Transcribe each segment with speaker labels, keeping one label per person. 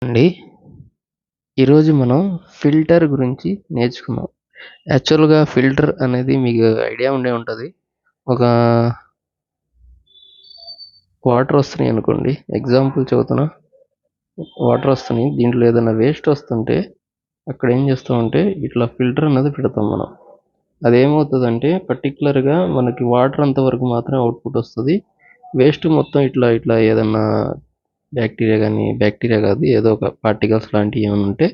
Speaker 1: అండి. ఈరోజు మనం ఫిల్టర్ గురించి నేర్చుకుందాం. యాక్చువల్‌గా ఫిల్టర్ అనేది మీకు ఐడియా ఉండే ఉంటది. ఒక వాటర్ వస్తున్నాయి అనుకోండి. ఎగ్జాంపుల్ చెబుతున్నా. వాటర్ వస్తున్నాయి. దీంట్లో ఏదైనా వేస్ట్ వస్తుంటే అక్కడ ఏం చేస్తామంటే ఇట్లా ఫిల్టర్ అన్నది పెడతాం మనం. అదేమవుతదంటే పర్టిక్యులర్‌గా మనకి వాటర్ అంతవరకు మాత్రమే అవుట్‌పుట్ వస్తది. వేస్ట్ మొత్తం ఇట్లా ఏదన్నా బ్యాక్టీరియా కాదు ఏదో ఒక పార్టికల్స్ లాంటివి ఏమైనా ఉంటే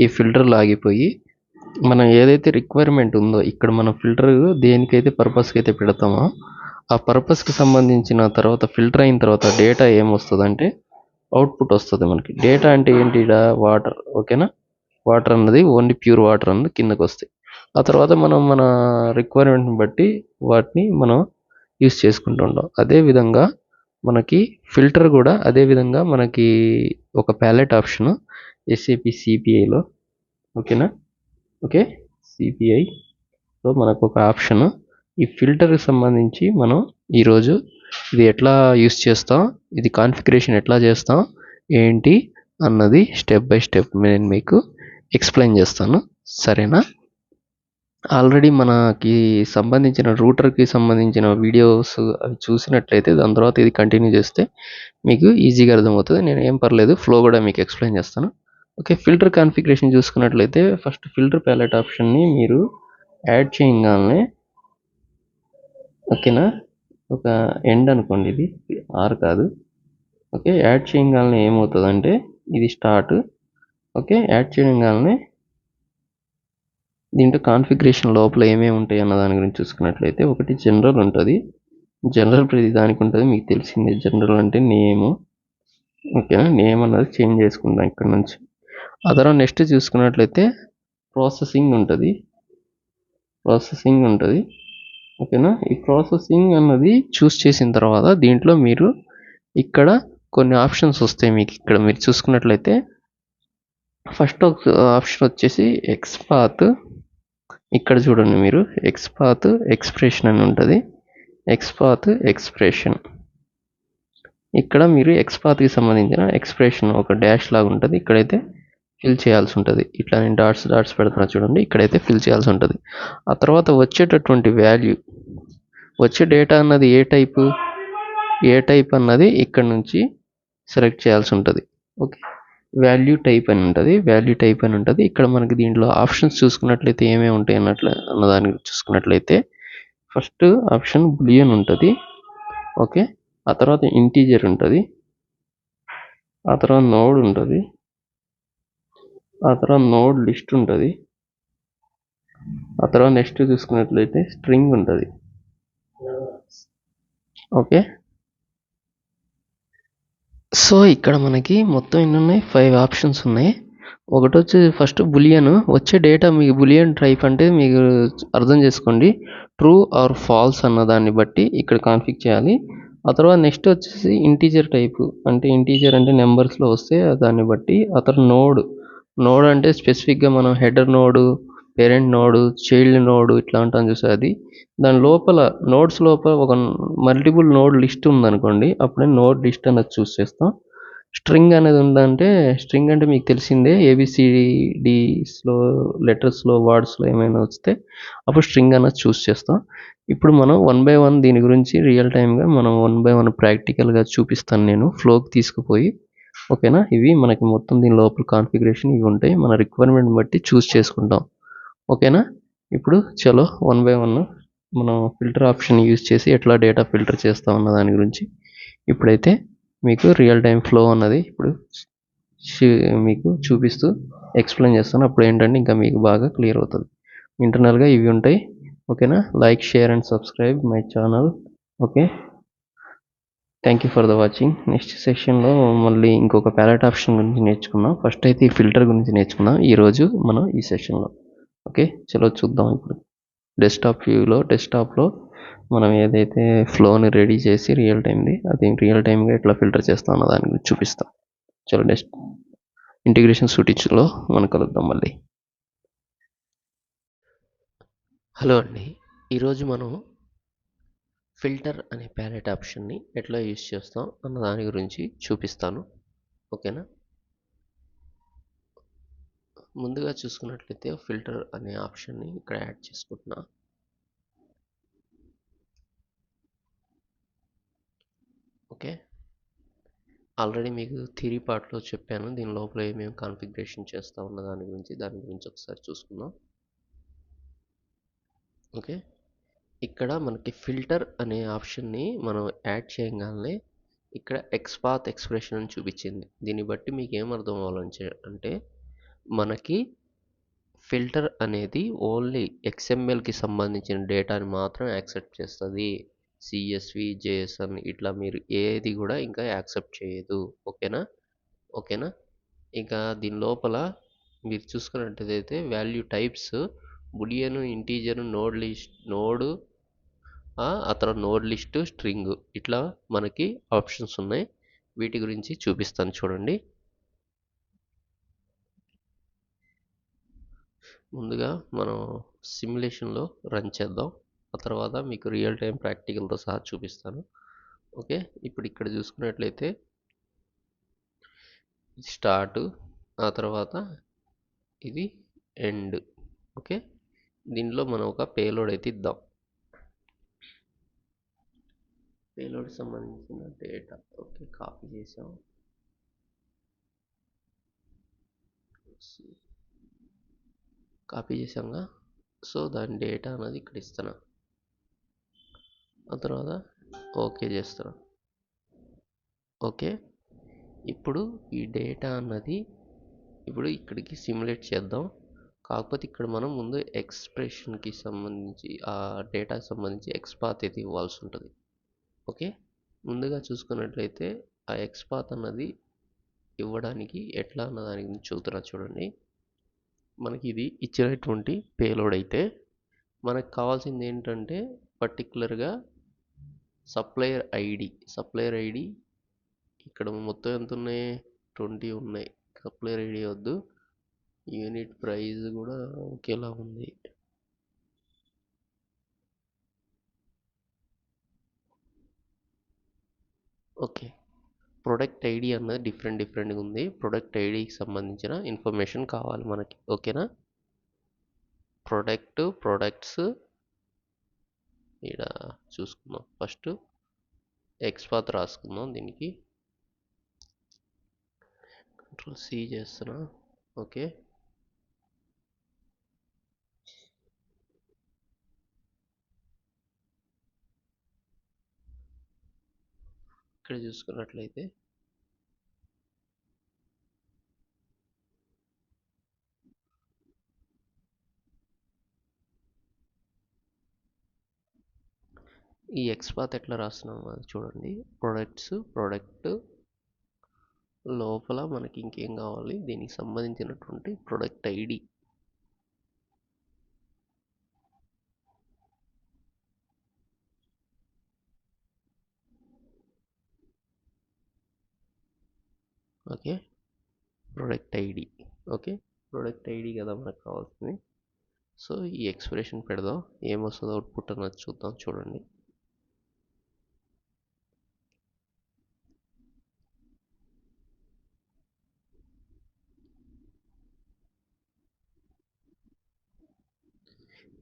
Speaker 1: ఈ ఫిల్టర్‌లో ఆగిపోయి మనం ఏదైతే రిక్వైర్మెంట్ ఉందో ఇక్కడ మనం ఫిల్టర్ దేనికైతే పర్పస్కి అయితే పెడతామో ఆ పర్పస్కి సంబంధించిన తర్వాత ఫిల్టర్ అయిన తర్వాత డేటా ఏమొస్తుందంటే అవుట్పుట్ వస్తుంది మనకి. డేటా అంటే ఏంటి? వాటర్. ఓకేనా? వాటర్ అన్నది ఓన్లీ ప్యూర్ వాటర్ అన్నది కిందకు వస్తాయి. ఆ తర్వాత మనం మన రిక్వైర్మెంట్ని బట్టి వాటిని మనం యూస్ చేసుకుంటూ ఉంటాం. అదేవిధంగా మనకి ఫిల్టర్ కూడా అదేవిధంగా మనకి ఒక ప్యాలెట్ ఆప్షన్ ఎస్ఏపి సిపిఐలో. ఓకేనా? ఓకే, సిపిఐలో మనకు ఒక ఆప్షన్ ఈ ఫిల్టర్కి సంబంధించి మనం ఈరోజు ఇది ఎట్లా యూస్ చేస్తాం, ఇది కాన్ఫిగరేషన్ ఎట్లా చేస్తాం ఏంటి అన్నది స్టెప్ బై స్టెప్ నేను మీకు ఎక్స్ప్లెయిన్ చేస్తాను. సరేనా? ఆల్రెడీ మనకి సంబంధించిన రూటర్కి సంబంధించిన వీడియోస్ అవి చూసినట్లయితే దాని తర్వాత ఇది కంటిన్యూ చేస్తే మీకు ఈజీగా అర్థమవుతుంది. నేను ఏం పర్లేదు ఫ్లో కూడా మీకు ఎక్స్ప్లెయిన్ చేస్తాను. ఓకే, ఫిల్టర్ కాన్ఫిగరేషన్ చూసుకున్నట్లయితే ఫస్ట్ ఫిల్టర్ ప్యాలెట్ ఆప్షన్ని మీరు యాడ్ చేయగానే, ఓకేనా, ఒక ఎండ్ అనుకోండి, ఇది ఆర్ కాదు. ఓకే, యాడ్ చేయగానే ఏమవుతుందంటే ఇది స్టార్ట్. ఓకే, యాడ్ చేయగానే దీంట్లో కాన్ఫిగరేషన్ లోపల ఏమేమి ఉంటాయి అన్న దాని గురించి చూసుకున్నట్లయితే ఒకటి జనరల్ ఉంటుంది. జనరల్ ప్రతి దానికి ఉంటుంది, మీకు తెలిసిందే. జనరల్ అంటే నేము. ఓకేనా? నేమ్ అన్నది చేంజ్ చేసుకుందాం ఇక్కడ నుంచి. ఆ తర్వాత నెక్స్ట్ చూసుకున్నట్లయితే ప్రాసెసింగ్ ఉంటుంది. ఓకేనా? ఈ ప్రాసెసింగ్ అన్నది చూస్ చేసిన తర్వాత దీంట్లో మీరు ఇక్కడ కొన్ని ఆప్షన్స్ వస్తాయి మీకు. ఇక్కడ మీరు చూసుకున్నట్లయితే ఫస్ట్ ఆప్షన్ వచ్చేసి ఎక్స్పాత్. ఇక్కడ చూడండి మీరు ఎక్స్పాత్ ఎక్స్ప్రెషన్ అని ఉంటుంది. XPath expression. ఇక్కడ మీరు ఎక్స్పాత్కి సంబంధించిన ఎక్స్ప్రెషన్ ఒక డాష్ లాగా ఉంటుంది, ఇక్కడైతే ఫిల్ చేయాల్సి ఉంటుంది. ఇట్లా నేను డాట్స్ పెడుతున్నా చూడండి, ఇక్కడైతే ఫిల్ చేయాల్సి ఉంటుంది. ఆ తర్వాత వచ్చేటటువంటి వాల్యూ, వచ్చే డేటా అన్నది ఏ టైప్ అన్నది ఇక్కడ నుంచి సెలెక్ట్ చేయాల్సి ఉంటుంది. ఓకే, వాల్యూ టైప్ అని ఉంటుంది. ఇక్కడ మనకి దీంట్లో ఆప్షన్స్ చూసుకున్నట్లయితే ఏమేమి ఉంటాయి అన్న దాన్ని చూసుకున్నట్లయితే ఫస్ట్ ఆప్షన్ బులియన్ ఉంటుంది. ఓకే, ఆ తర్వాత ఇంటీజర్ ఉంటుంది, ఆ తర్వాత నోడ్ ఉంటుంది, ఆ తర్వాత నోడ్ లిస్ట్ ఉంటుంది, ఆ తర్వాత నెక్స్ట్ చూసుకున్నట్లయితే స్ట్రింగ్ ఉంటుంది. ఓకే, సో ఇక్కడ మనకి మొత్తం ఎన్ని ఉన్నాయి? 5 ఆప్షన్స్ ఉన్నాయి. ఒకటి వచ్చి ఫస్ట్ బులియన్. వచ్చే డేటా మీకు బులియన్ టైప్ అంటే మీకు అర్థం చేసుకోండి, ట్రూ ఆర్ ఫాల్స్ అన్న దాన్ని బట్టి ఇక్కడ కాన్ఫిగ్ చేయాలి. ఆ తర్వాత నెక్స్ట్ వచ్చేసి ఇంటీజర్ టైపు, అంటే ఇంటీజర్ అంటే నెంబర్స్లో వస్తే దాన్ని బట్టి. ఆ తర్వాత నోడ్ అంటే స్పెసిఫిక్గా మనం header node, parent node, child node ఇట్లా ఉంటాం చూసా, అది. దాని లోపల నోడ్స్ లోపల ఒక మల్టిపుల్ నోడ్ లిస్ట్ ఉందనుకోండి, అప్పుడే నోడ్ లిస్ట్ అనేది చూస్ చేస్తాం. స్ట్రింగ్ అనేది ఉందంటే, స్ట్రింగ్ అంటే మీకు తెలిసిందే, ఏబిసిడిస్లో లెటర్స్లో వర్డ్స్లో ఏమైనా వస్తే అప్పుడు స్ట్రింగ్ అనేది చూస్ చేస్తాం. ఇప్పుడు మనం 1 by 1 దీని గురించి రియల్ టైమ్గా మనం 1 by 1 ప్రాక్టికల్గా చూపిస్తాను నేను, ఫ్లోకి తీసుకుపోయి. ఓకేనా? ఇవి మనకి మొత్తం దీని లోపల కాన్ఫిగరేషన్ ఇవి ఉంటాయి, మన రిక్వైర్మెంట్ బట్టి చూస్ చేసుకుంటాం. ఓకేనా? ఇప్పుడు చలో 1 by 1 మనం ఫిల్టర్ ఆప్షన్ యూజ్ చేసి ఎట్లా డేటా ఫిల్టర్ చేస్తాం అన్న దాని గురించి ఇప్పుడైతే మీకు రియల్ టైం ఫ్లో అన్నది ఇప్పుడు మీకు చూపిస్తూ ఎక్స్ప్లెయిన్ చేస్తాను. అప్పుడు ఏంటంటే ఇంకా మీకు బాగా క్లియర్ అవుతుంది. ఇంటర్నల్గా ఇవి ఉంటాయి. ఓకేనా? Like, share and subscribe my channel. Okay, thank you for the watching. Next సెషన్లో మళ్ళీ ఇంకొక ప్యాలెట్ ఆప్షన్ గురించి నేర్చుకుందాం. ఫస్ట్ అయితే ఈ ఫిల్టర్ గురించి నేర్చుకుందాం ఈరోజు మనం ఈ సెషన్లో. ఓకే, చలో చూద్దాం. ఇప్పుడు డెస్క్టాప్లో మనం ఏదైతే ఫ్లోని రెడీ చేసి రియల్ టైంది, అది రియల్ టైమ్గా ఎట్లా ఫిల్టర్ చేస్తాం అన్న దాని గురించి చూపిస్తాం. చలో ఇంటిగ్రేషన్ సూటిచ్లో మనం కలుద్దాం మళ్ళీ. హలో అండి, ఈరోజు మనం ఫిల్టర్ అనే ప్యాలెట్ ఆప్షన్ని ఎట్లా యూజ్ చేస్తాం అన్న దాని గురించి చూపిస్తాను. ఓకేనా? ముందుగా చూసుకున్నట్లయితే ఫిల్టర్ అనే ఆప్షన్ని ఇక్కడ యాడ్ చేసుకుంటున్నా. ఓకే, ఆల్రెడీ మీకు థియరీ పార్ట్లో చెప్పాను దీని లోపల ఏమేమి కాన్ఫిగరేషన్ చేస్తా ఉన్న దాని గురించి ఒకసారి చూసుకుందాం. ఓకే, ఇక్కడ మనకి ఫిల్టర్ అనే ఆప్షన్ని మనం యాడ్ చేయగానే ఇక్కడ ఎక్స్పాత్ ఎక్స్ప్రెషన్ అని చూపించింది. దీన్ని బట్టి మీకు ఏమర్థం అవ్వాలంటే అంటే మనకి ఫిల్టర్ అనేది ఓన్లీ XMLకి సంబంధించిన డేటాని మాత్రం యాక్సెప్ట్ చేస్తుంది. CSV, JSON ఇట్లా మీరు ఏది కూడా ఇంకా యాక్సెప్ట్ చేయదు. ఓకేనా. ఇంకా దీని లోపల మీరు చూసుకున్నట్టయితే వాల్యూ టైప్స్ బులియన్, ఇంటీజర్, ఆ తర్వాత నోడ్ లిస్ట్, స్ట్రింగ్ ఇట్లా మనకి ఆప్షన్స్ ఉన్నాయి. వీటి గురించి చూపిస్తాను చూడండి. ముందుగా మనం సిమ్యులేషన్లో రన్ చేద్దాం. ఆ తర్వాత మీకు రియల్ టైం ప్రాక్టికల్తో సహా చూపిస్తాను. ఓకే, ఇప్పుడు ఇక్కడ చూసుకున్నట్లయితే ఇది స్టార్ట్, ఆ తర్వాత ఇది ఎండ్. ఓకే, దీనిలో మనం ఒక పేలోడ్ అయితే ఇద్దాం. పేలోడ్ సంబంధించిన డేటా ఓకే కాపీ చేసాం. కాపీ చేసాంగా, సో దాని డేటా అన్నది ఇక్కడ ఇస్తున్నా. ఆ తర్వాత ఓకే చేస్తున్నా. ఓకే, ఇప్పుడు ఈ డేటా అన్నది ఇప్పుడు ఇక్కడికి సిమ్యులేట్ చేద్దాం. కాకపోతే ఇక్కడ మనం ముందు ఎక్స్ప్రెషన్కి సంబంధించి ఆ డేటాకి సంబంధించి ఎక్స్పాత్ అయితే ఇవ్వాల్సి ఉంటుంది. ఓకే, ముందుగా చూసుకున్నట్లయితే ఆ ఎక్స్పాత్ అన్నది ఇవ్వడానికి ఎట్లా అన్న దాని గురించి చూద్దాం చూడండి. మనకి ఇది ఇచ్చినటువంటి పేలోడ్ అయితే మనకు కావాల్సింది ఏంటంటే పర్టికులర్గా సప్లయర్ ఐడి ఇక్కడ మొత్తం ఎంత ఉన్నాయి, 20 ఉన్నాయి. సప్లయర్ ఐడి వద్దు, యూనిట్ ప్రైస్ కూడా ఒకేలా ఉంది. ఓకే, ప్రొడక్ట్ ఐడి అన్నది డిఫరెంట్గా ఉంది. ప్రొడక్ట్ ఐడికి సంబంధించిన ఇన్ఫర్మేషన్ కావాలి మనకి. ఓకేనా, ప్రొడక్ట్స్ ఇక్కడ చూసుకుందాం. ఫస్ట్ ఎక్స్పాత్ రాసుకుందాం. దీనికి Ctrl+C చేస్తున్నా. ఓకే, ఇక్కడ చూసుకున్నట్లయితే ఈ ఎక్స్పాత్ ఎట్లా రాస్తున్నాం అది చూడండి. ప్రొడక్ట్ లోపల మనకి ఇంకేం కావాలి, దీనికి సంబంధించినటువంటి product ID. Okay, product ID. Okay, product ID కదా మనకు కావాల్సింది. సో ఈ ఎక్స్ప్రెషన్ పెడదాం, ఏమొస్తుందో అవుట్పుట్ అన్నది చూద్దాం చూడండి.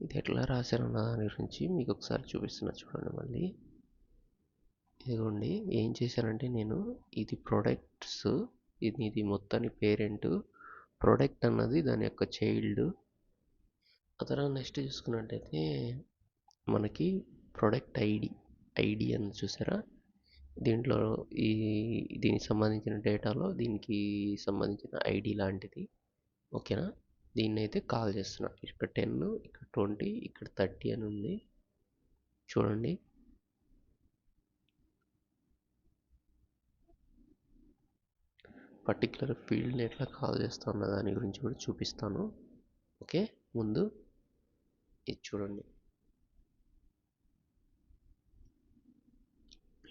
Speaker 1: ఇది ఎట్లా రాశారన్న దాని గురించి మీకు ఒకసారి చూపిస్తున్నా చూడండి. మళ్ళీ ఇదిగోండి, ఏం చేశానంటే నేను ఇది ప్రొడక్ట్స్, ఇది మొత్తాన్ని పేరెంట్, ప్రొడక్ట్ అన్నది దాని యొక్క చైల్డ్. ఆ తర్వాత నెక్స్ట్ చూసుకున్నట్టయితే మనకి ప్రొడక్ట్ ఐడి అని చూసారా, దీంట్లో దీనికి సంబంధించిన డేటాలో దీనికి సంబంధించిన ఐడి లాంటిది. ఓకేనా, దీన్ని అయితే కాల్ చేస్తున్నా. ఇక్కడ 10, ఇక్కడ 20, ఇక్కడ 30 అని ఉంది చూడండి. పర్టికులర్ ఫీల్డ్ని ఎట్లా కాల్ చేస్తాను దాని గురించి కూడా చూపిస్తాను. ఓకే, ముందు ఇది చూడండి.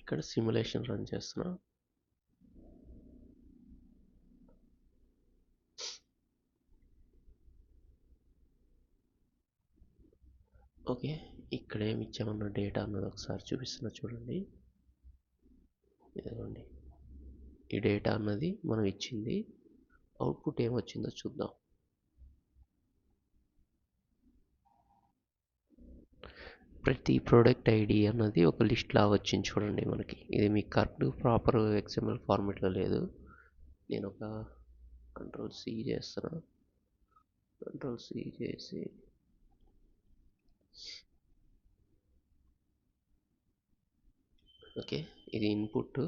Speaker 1: ఇక్కడ సిమ్యులేషన్ రన్ చేస్తున్నా. ఓకే, ఇక్కడ ఏమి ఇచ్చామన్న డేటా అన్నది ఒకసారి చూపిస్తున్నా చూడండి. ఇదిగోండి, ఈ డేటా అన్నది మనం ఇచ్చింది. అవుట్పుట్ ఏమొచ్చిందో చూద్దాం. ప్రతి ప్రోడక్ట్ ఐడి అన్నది ఒక లిస్ట్లా వచ్చింది చూడండి మనకి. ఇది మీకు కరెక్ట్ ప్రాపర్ XML ఫార్మాట్లో లేదు. నేను ఒక Ctrl+C చేస్తున్నా. Ctrl+C చేసి ఓకే, ఇది ఇన్పుట్.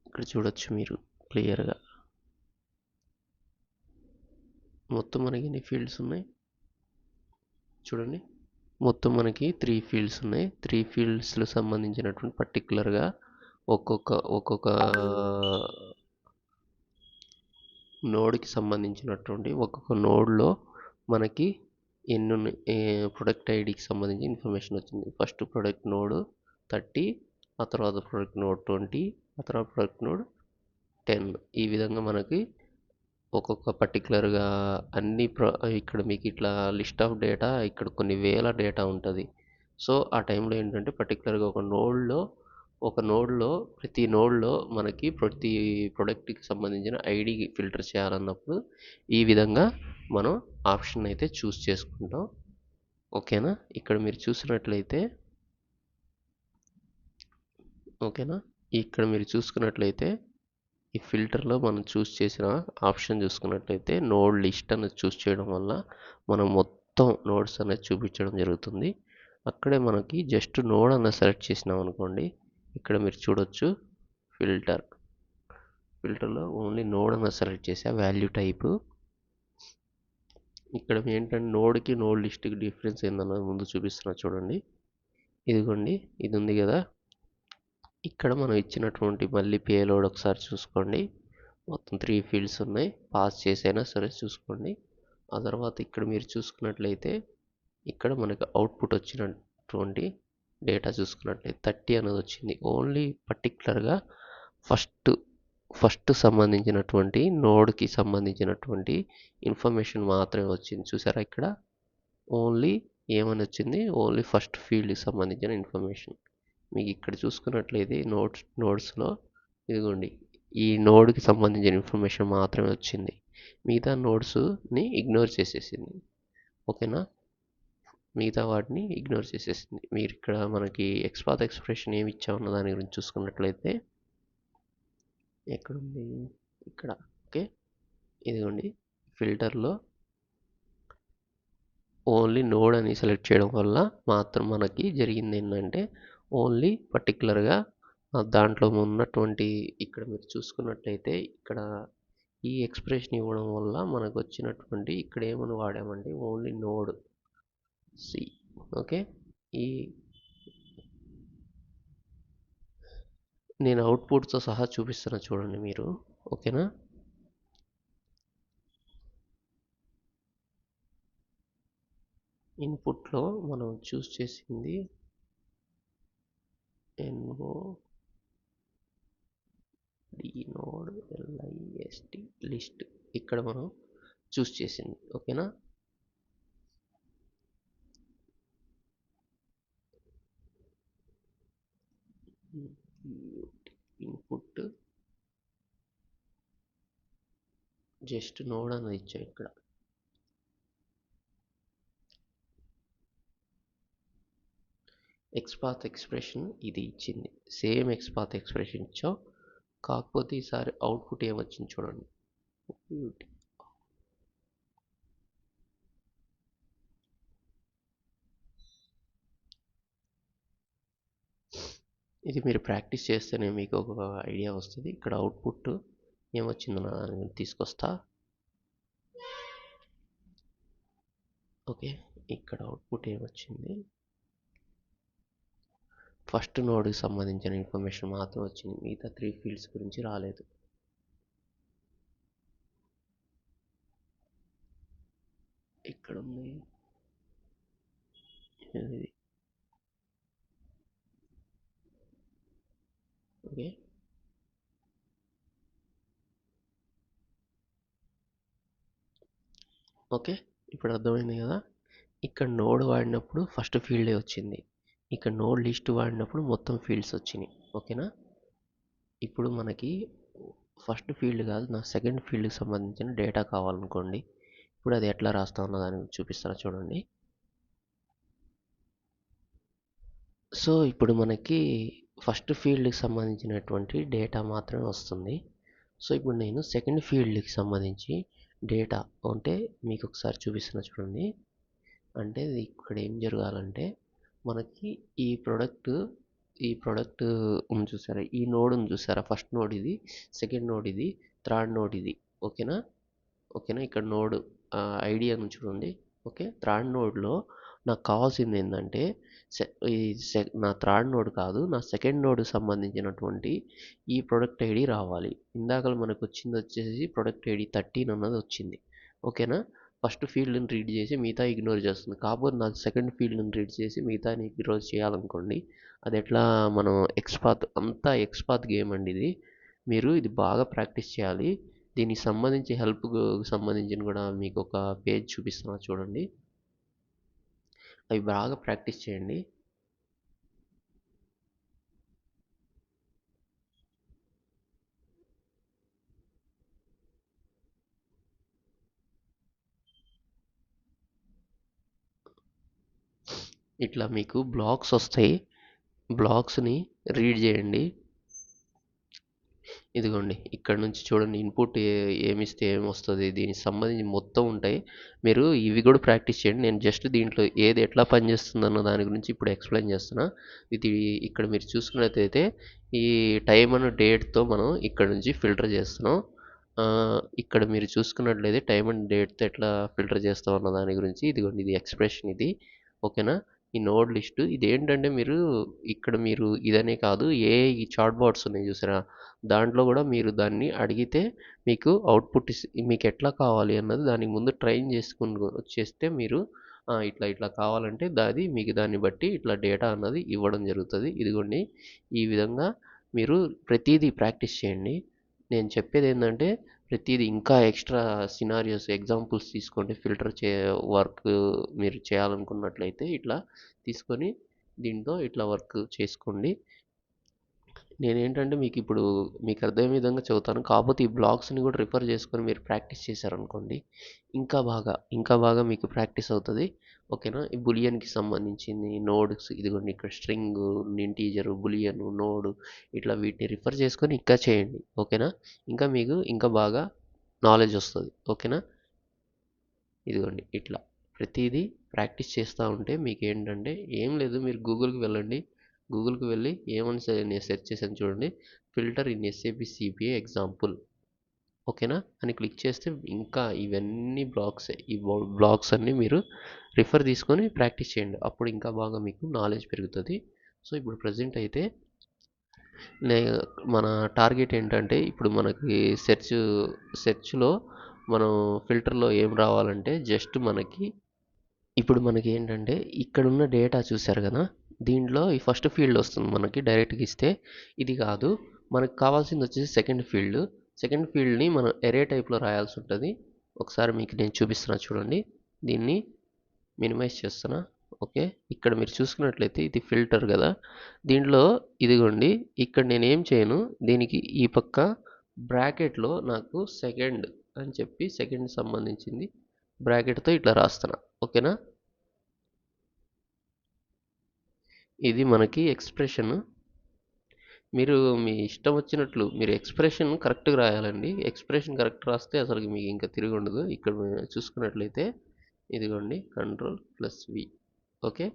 Speaker 1: ఇక్కడ చూడొచ్చు మీరు క్లియర్గా. మొత్తం మనకి ఎన్ని ఫీల్డ్స్ ఉన్నాయి చూడండి. మొత్తం మనకి 3 ఫీల్డ్స్ ఉన్నాయి. 3 ఫీల్డ్స్లో సంబంధించినటువంటి పర్టికులర్గా ఒక్కొక్క నోడ్కి సంబంధించినటువంటి ఒక్కొక్క నోడ్లో మనకి ఎన్ని ప్రొడక్ట్ ఐడికి సంబంధించి ఇన్ఫర్మేషన్ వచ్చింది. ఫస్ట్ ప్రొడక్ట్ నోడ్ 30, ఆ తర్వాత ప్రొడక్ట్ నోడ్ 20, ఆ తర్వాత ప్రొడక్ట్ నోడ్ 10. ఈ విధంగా మనకి ఒక్కొక్క పర్టికులర్గా అన్ని ఇక్కడ మీకు ఇట్లా లిస్ట్ ఆఫ్ డేటా ఇక్కడ కొన్ని వేల డేటా ఉంటుంది. సో ఆ టైంలో ఏంటంటే పర్టికులర్గా ఒక నోడ్లో ప్రతి నోడ్లో మనకి ప్రతి ప్రొడక్ట్కి సంబంధించిన ఐడి ఫిల్టర్ చేయాలన్నప్పుడు ఈ విధంగా మనం ఆప్షన్ అయితే చూస్ చేసుకుంటాం. ఓకేనా, ఇక్కడ మీరు చూసినట్లయితే ఇక్కడ మీరు చూసుకున్నట్లయితే ఈ ఫిల్టర్లో మనం చూస్ చేసిన ఆప్షన్ చూసుకున్నట్లయితే నోడ్ లిస్ట్ అనేది చూస్ చేయడం వల్ల మనం మొత్తం నోడ్స్ అనేది చూపించడం జరుగుతుంది. అక్కడే మనకి జస్ట్ నోడ్ అన్న సెలెక్ట్ చేసినాం అనుకోండి, ఇక్కడ మీరు చూడొచ్చు ఫిల్టర్లో ఓన్లీ నోడ్ అన్న సెలెక్ట్ చేసా, వాల్యూ టైపు. ఇక్కడ ఏంటంటే నోడ్కి నోడ్ లిస్ట్కి డిఫరెన్స్ ఏందన్నది ముందు చూపిస్తున్నా చూడండి. ఇదిగోండి, ఇది ఉంది కదా, ఇక్కడ మనం ఇచ్చినటువంటి మళ్ళీ పేలోడ్ ఒకసారి చూసుకోండి. మొత్తం 3 ఫీల్డ్స్ ఉన్నాయి. పాస్ చేసైనా సరే చూసుకోండి. ఆ తర్వాత ఇక్కడ మీరు చూసుకున్నట్లయితే ఇక్కడ మనకు అవుట్పుట్ వచ్చినటువంటి డేటా చూసుకున్నట్లయితే 30 అనేది వచ్చింది. ఓన్లీ పర్టికులర్గా ఫస్ట్ సంబంధించినటువంటి నోడ్కి సంబంధించినటువంటి ఇన్ఫర్మేషన్ మాత్రమే వచ్చింది. చూసారా ఇక్కడ ఓన్లీ ఏమని వచ్చింది, ఓన్లీ ఫస్ట్ ఫీల్డ్కి సంబంధించిన ఇన్ఫర్మేషన్. మీకు ఇక్కడ చూసుకున్నట్లయితే నోడ్స్లో ఇదిగోండి ఈ నోడ్కి సంబంధించిన ఇన్ఫర్మేషన్ మాత్రమే వచ్చింది. మిగతా నోడ్స్ని ఇగ్నోర్ చేసేసింది. ఓకేనా, మిగతా వాటిని ఇగ్నోర్ చేసేసింది. మీరు ఇక్కడ మనకి ఎక్స్పాత్ ఎక్స్ప్రెషన్ ఏమి ఇచ్చామన్న దాని గురించి చూసుకున్నట్లయితే ఎక్కడుంది, ఇక్కడ. ఓకే, ఇదిగోండి ఫిల్టర్లో ఓన్లీ నోడ్ అని సెలెక్ట్ చేయడం వల్ల మాత్రం మనకి జరిగింది ఏంటంటే ఓన్లీ పర్టికులర్గా దాంట్లో ఉన్నటువంటి ఇక్కడ మీరు చూసుకున్నట్లయితే ఇక్కడ ఈ ఎక్స్ప్రెషన్ ఇవ్వడం వల్ల మనకు వచ్చినటువంటి ఇక్కడ ఏమని వాడామంటే ఓన్లీ నోడ్ సి. ఓకే, నేను అవుట్పుట్తో సహా చూపిస్తున్నా చూడండి మీరు. ఓకేనా, ఇన్పుట్లో మనం చూస్ చేసింది node list లిస్ట్ ఇక్కడ మనం చూస్ చేసింది. ఓకేనా, ఇన్పుట్ జస్ట్ నోడ్ అనేది ఇచ్చా. ఇక్కడ ఎక్స్పాత్ ఎక్స్ప్రెషన్ ఇది ఇచ్చింది, సేమ్ ఎక్స్పాత్ ఎక్స్ప్రెషన్ ఇచ్చాం. కాకపోతే ఈసారి అవుట్పుట్ ఏమొచ్చింది చూడండి. ఇది మీరు ప్రాక్టీస్ చేస్తేనే మీకు ఒక ఐడియా వస్తుంది. ఇక్కడ అవుట్పుట్ ఏమొచ్చిందో దాన్ని తీసుకొస్తా. ఓకే, ఇక్కడ అవుట్పుట్ ఏమొచ్చింది, ఫస్ట్ నోడ్కి సంబంధించిన ఇన్ఫర్మేషన్ మాత్రం వచ్చింది, మిగతా 3 ఫీల్డ్స్ గురించి రాలేదు. ఇక్కడ ఉంది ఇది. ఓకే, ఓకే, ఇప్పుడు అర్థమైంది కదా. ఇక్కడ నోడ్ వాడినప్పుడు ఫస్ట్ ఫీల్డే వచ్చింది, ఇక్కడ నోడ్ లిస్ట్ వాడినప్పుడు మొత్తం ఫీల్డ్స్ వచ్చినాయి. ఓకేనా? ఇప్పుడు మనకి ఫస్ట్ ఫీల్డ్ కాదు, నా సెకండ్ ఫీల్డ్కి సంబంధించిన డేటా కావాలనుకోండి. ఇప్పుడు అది ఎట్లా రాస్తా ఉన్న దాన్ని చూపిస్తాను చూడండి. సో ఇప్పుడు మనకి ఫస్ట్ ఫీల్డ్కి సంబంధించినటువంటి డేటా మాత్రమే వస్తుంది. సో ఇప్పుడు నేను సెకండ్ ఫీల్డ్కి సంబంధించి డేటా అంటే మీకు ఒకసారి చూపిస్తున్నా చూడండి. అంటే ఇక్కడ ఏం జరగాలంటే మనకి ఈ ప్రోడక్ట్ ఉంది చూసారా, ఈ నోడ్ ఉంది చూసారా, ఫస్ట్ నోడ్ ఇది, సెకండ్ నోడ్ ఇది, థర్డ్ నోడ్ ఇది. ఓకేనా? ఇక్కడ నోడ్ ఐడి అని చూడండి. ఓకే, థర్డ్ నోడ్లో నాకు కావాల్సింది ఏంటంటే నా థర్డ్ నోడ్ కాదు, నా సెకండ్ నోడ్కి సంబంధించినటువంటి ఈ ప్రొడక్ట్ ఐడి రావాలి. ఇందాక మనకు వచ్చింది వచ్చేసి ప్రొడక్ట్ ఐడి 13 అన్నది వచ్చింది. ఓకేనా? ఫస్ట్ ఫీల్డ్ని రీడ్ చేసి మిగతా ఇగ్నోర్ చేస్తుంది. కాకపోతే నాకు సెకండ్ ఫీల్డ్ని రీడ్ చేసి మిగతాని ఇగ్నోర్ చేయాలనుకోండి, అది ఎట్లా, మనం అంతా ఎక్స్పాత్ గేమ్ అండి ఇది. మీరు ఇది బాగా ప్రాక్టీస్ చేయాలి. దీనికి సంబంధించి హెల్ప్కు సంబంధించిన కూడా మీకు ఒక పేజ్ చూపిస్తున్నా చూడండి. అవి బాగా ప్రాక్టీస్ చేయండి. ఇట్లా మీకు బ్లాక్స్ వస్తాయి, బ్లాక్స్ని రీడ్ చేయండి. ఇదిగోండి ఇక్కడ నుంచి చూడండి, ఇన్పుట్ ఏమిస్తే ఏమొస్తుంది, దీనికి సంబంధించి మొత్తం ఉంటాయి. మీరు ఇవి కూడా ప్రాక్టీస్ చేయండి. నేను జస్ట్ దీంట్లో ఏది ఎట్లా పనిచేస్తుందన్న దాని గురించి ఇప్పుడు ఎక్స్ప్లెయిన్ చేస్తున్నా. ఇది ఇక్కడ మీరు చూసుకున్నట్లయితే ఈ టైం అండ్ డేట్తో మనం ఇక్కడ నుంచి ఫిల్టర్ చేస్తున్నాం. ఇక్కడ మీరు చూసుకున్నట్లయితే టైం అండ్ డేట్తో ఎట్లా ఫిల్టర్ చేస్తాం అన్న దాని గురించి. ఇదిగోండి, ఇది ఎక్స్ప్రెషన్ ఇది. ఓకేనా? ఈ నోడ్ లిస్టు ఇదేంటంటే మీరు ఇదనే కాదు, ఏ ఈ చాట్ బాట్స్ ఉన్నాయి చూసారా, దాంట్లో కూడా మీరు దాన్ని అడిగితే మీకు అవుట్పుట్ మీకు ఎట్లా కావాలి అన్నది దానికి ముందు ట్రైన్ చేసుకుని వచ్చేస్తే మీరు ఇట్లా కావాలంటే మీకు దాన్ని బట్టి ఇట్లా డేటా అన్నది ఇవ్వడం జరుగుతుంది. ఇదిగోండి, ఈ విధంగా మీరు ప్రతిదీ ప్రాక్టీస్ చేయండి. నేను చెప్పేది ఏంటంటే ప్రతిదీ ఇంకా ఎక్స్ట్రా సినారియోస్ ఎగ్జాంపుల్స్ తీసుకోండి. ఫిల్టర్ వర్క్ మీరు చేయాలనుకున్నట్లయితే ఇట్లా తీసుకొని దీంతో ఇట్లా వర్క్ చేసుకోండి. నేనేంటంటే మీకు అర్థమయ్యే విధంగా చదువుతాను. కాకపోతే ఈ బ్లాగ్స్ని కూడా రిఫర్ చేసుకొని మీరు ప్రాక్టీస్ చేశారనుకోండి, ఇంకా బాగా మీకు ప్రాక్టీస్ అవుతుంది. ఓకేనా? ఈ బులియన్కి సంబంధించింది నోడ్స్ ఇదిగోండి, ఇక్కడ స్ట్రింగ్, ఇంటీజర్, బులియన్, నోడ్, ఇట్లా వీటిని రిఫర్ చేసుకొని ఇంకా చేయండి. ఓకేనా? మీకు ఇంకా బాగా నాలెడ్జ్ వస్తుంది. ఓకేనా? ఇదిగోండి, ఇట్లా ప్రతిదీ ప్రాక్టీస్ చేస్తూ ఉంటే మీకు ఏంటంటే ఏం లేదు, మీరు గూగుల్కి వెళ్ళండి. గూగుల్కి వెళ్ళి ఏమని నేను సెర్చ్ చేశాను చూడండి, filter in SAP CPI example. ఓకేనా అని క్లిక్ చేస్తే ఇంకా ఇవన్నీ ఈ బ్లాగ్స్ అన్నీ మీరు రిఫర్ తీసుకొని ప్రాక్టీస్ చేయండి. అప్పుడు ఇంకా బాగా మీకు నాలెడ్జ్ పెరుగుతుంది. సో ఇప్పుడు ప్రజెంట్ అయితే మన టార్గెట్ ఏంటంటే ఇప్పుడు మనకి సెర్చ్లో మనం ఫిల్టర్లో ఏం రావాలంటే జస్ట్ ఇప్పుడు మనకి ఏంటంటే ఇక్కడున్న డేటా చూశారు కదా, దీంట్లో ఈ ఫస్ట్ ఫీల్డ్ వస్తుంది మనకి డైరెక్ట్గా ఇస్తే. ఇది కాదు, మనకు కావాల్సింది వచ్చేసి సెకండ్ ఫీల్డ్ని మనం ఎరే టైప్లో రాయాల్సి ఉంటుంది. ఒకసారి మీకు నేను చూపిస్తున్నా చూడండి. దీన్ని మినిమైజ్ చేస్తున్నా. ఓకే, ఇక్కడ మీరు చూసుకున్నట్లయితే ఇది ఫిల్టర్ కదా, దీంట్లో ఇదిగోండి, ఇక్కడ నేను ఏం చేయను, దీనికి ఈ పక్క బ్రాకెట్లో నాకు సెకండ్ అని చెప్పి సెకండ్ సంబంధించింది బ్రాకెట్తో ఇట్లా రాస్తున్నా. ఓకేనా? ఇది మనకి ఎక్స్ప్రెషన్. మీరు మీ ఇష్టం వచ్చినట్లు మీరు ఎక్స్ప్రెషన్ కరెక్ట్గా రాయాలండి. ఎక్స్ప్రెషన్ కరెక్ట్ రాస్తే అసలు మీకు ఇంకా తిరిగి ఉండదు. ఇక్కడ చూసుకున్నట్లయితే ఇదిగోండి, Ctrl+V. ఓకే,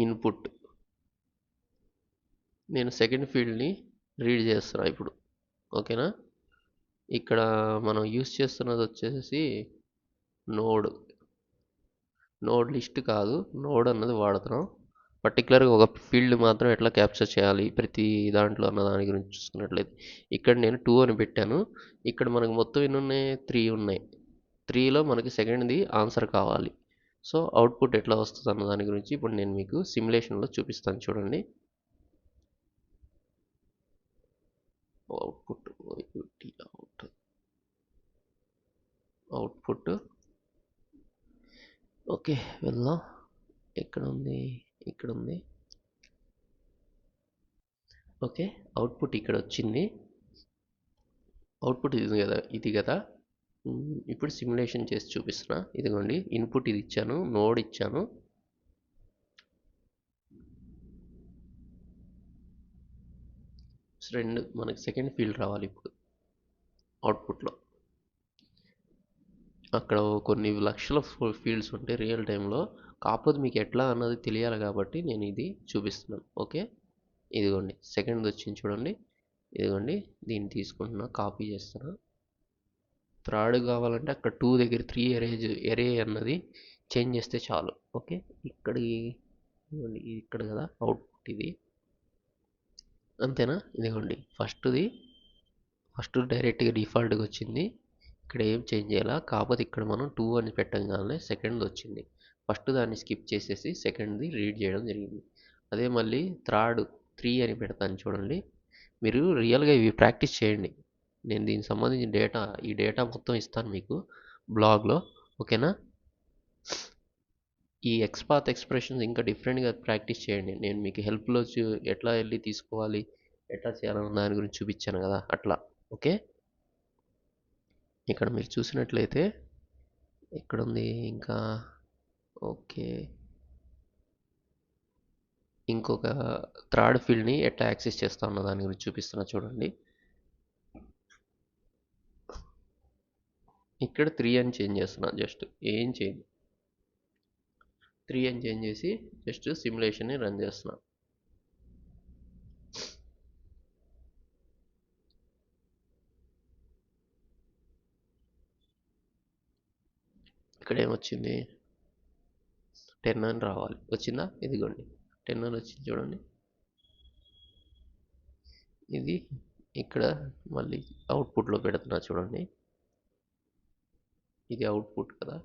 Speaker 1: ఇన్పుట్ నేను సెకండ్ ఫీల్డ్ని రీడ్ చేస్తున్నా ఇప్పుడు. ఓకేనా? ఇక్కడ మనం యూస్ చేస్తున్నది వచ్చేసి నోడ్ లిస్ట్ కాదు, నోడ్ అన్నది వాడుతున్నాం. పర్టికులర్గా ఒక ఫీల్డ్ మాత్రం ఎట్లా క్యాప్చర్ చేయాలి ప్రతి దాంట్లో అన్న దాని గురించి చూసుకున్నట్లయితే ఇక్కడ నేను 2 అని పెట్టాను. ఇక్కడ మనకు మొత్తం ఎన్ని ఉన్నాయి, 3 ఉన్నాయి. 3లో మనకి సెకండ్ది ఆన్సర్ కావాలి. సో అవుట్పుట్ ఎట్లా వస్తుంది అన్న దాని గురించి ఇప్పుడు నేను మీకు సిమ్యులేషన్లో చూపిస్తాను చూడండి. అవుట్పుట్ ఓకే, వెళ్దాం. ఎక్కడ ఉంది? ఇక్కడ ఉంది. ఓకే, అవుట్పుట్ ఇక్కడ వచ్చింది. అవుట్పుట్ ఇది కదా. ఇప్పుడు సిమ్యులేషన్ చేసి చూపిస్తున్నా. ఇదిగోండి, ఇన్పుట్ ఇది ఇచ్చాను, నోడ్ ఇచ్చాను. మనకి సెకండ్ ఫీల్డ్ రావాలి ఇప్పుడు అవుట్పుట్లో. అక్కడ కొన్ని లక్షల ఫీల్డ్స్ ఉంటాయి రియల్ టైంలో. కాకపోతే మీకు ఎట్లా అన్నది తెలియాలి కాబట్టి నేను ఇది చూపిస్తున్నాను. ఓకే, ఇదిగోండి సెకండ్ వచ్చింది చూడండి. ఇదిగోండి, దీన్ని తీసుకుంటున్నా, కాపీ చేస్తున్నా. థర్డ్ కావాలంటే అక్కడ 2 దగ్గర 3 ఎరే అన్నది చేంజ్ చేస్తే చాలు. ఓకే, ఇక్కడ కదా అవుట్పుట్ ఇది. అంతేనా? ఇదిగోండి ఫస్ట్ డైరెక్ట్గా డిఫాల్ట్గా వచ్చింది. ఇక్కడ ఏం చేంజ్ చేయాలా, కాకపోతే ఇక్కడ మనం 2 అని పెట్టగానే సెకండ్ వచ్చింది. ఫస్ట్ దాన్ని స్కిప్ చేసేసి సెకండ్ది రీడ్ చేయడం జరిగింది. అదే మళ్ళీ థర్డ్ 3 అని పెడతాను చూడండి. మీరు రియల్గా ఇవి ప్రాక్టీస్ చేయండి. నేను దీనికి సంబంధించిన ఈ డేటా మొత్తం ఇస్తాను మీకు బ్లాగ్లో. ఓకేనా? ఈ ఎక్స్పాత్ ఎక్స్ప్రెషన్స్ ఇంకా డిఫరెంట్గా ప్రాక్టీస్ చేయండి. నేను మీకు హెల్ప్లో ఎట్లా వెళ్ళి తీసుకోవాలి, ఎట్లా చేయాలన్న దాని గురించి చూపించాను కదా, అట్లా. ఓకే, ఇక్కడ మీరు చూసినట్లయితే ఇక్కడ ఉంది ఇంకా. ఓకే, ఇంకొక థర్డ్ ఫీల్డ్ని ఎట్లా యాక్సెస్ చేస్తా ఉన్న దాని గురించి చూపిస్తున్నా చూడండి. ఇక్కడ 3 అని చేంజ్ చేస్తున్నా. జస్ట్ ఏం చేంజ్ 3 అని చేంజ్ చేసి జస్ట్ సిమ్యులేషన్ని రన్ చేస్తున్నా. ఇక్కడ ఏమొచ్చింది? 10 అని రావాలి. వచ్చిందా? ఇదిగోండి 10 అని వచ్చింది చూడండి. ఇది ఇక్కడ మళ్ళీ అవుట్పుట్లో పెడుతున్నా చూడండి. ఇది అవుట్పుట్ కదా.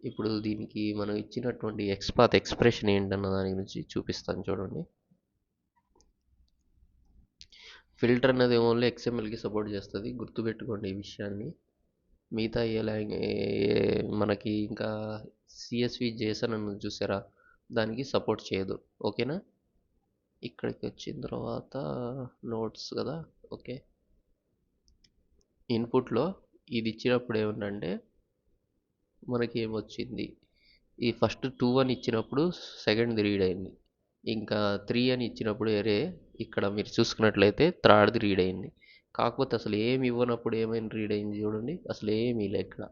Speaker 1: ఇప్పుడు దీనికి మనం ఇచ్చినటువంటి ఎక్స్పాత్ ఎక్స్ప్రెషన్ ఏంటన్న దాని గురించి చూపిస్తాను చూడండి. ఫిల్టర్ అనేది ఓన్లీ XMLకి సపోర్ట్ చేస్తుంది, గుర్తుపెట్టుకోండి ఈ విషయాన్ని. మిగతా మనకి ఇంకా CSV JSON అని చూసారా, దానికి సపోర్ట్ చేయదు. ఓకేనా? ఇక్కడికి వచ్చిన తర్వాత నోట్స్ కదా. ఓకే, ఇన్పుట్లో ఇది ఇచ్చినప్పుడు ఏమిటంటే మనకి ఏమొచ్చింది, ఈ ఫస్ట్ 2 అని ఇచ్చినప్పుడు సెకండ్ది రీడ్ అయింది. ఇంకా 3 అని ఇచ్చినప్పుడు ఇక్కడ మీరు చూసుకున్నట్లయితే థర్డ్ది రీడ్ అయింది. కాకపోతే అసలు ఏమి ఇవ్వనప్పుడు ఏమైనా రీడ్ అయింది చూడండి, అసలు ఏమీ లే ఇక్కడ.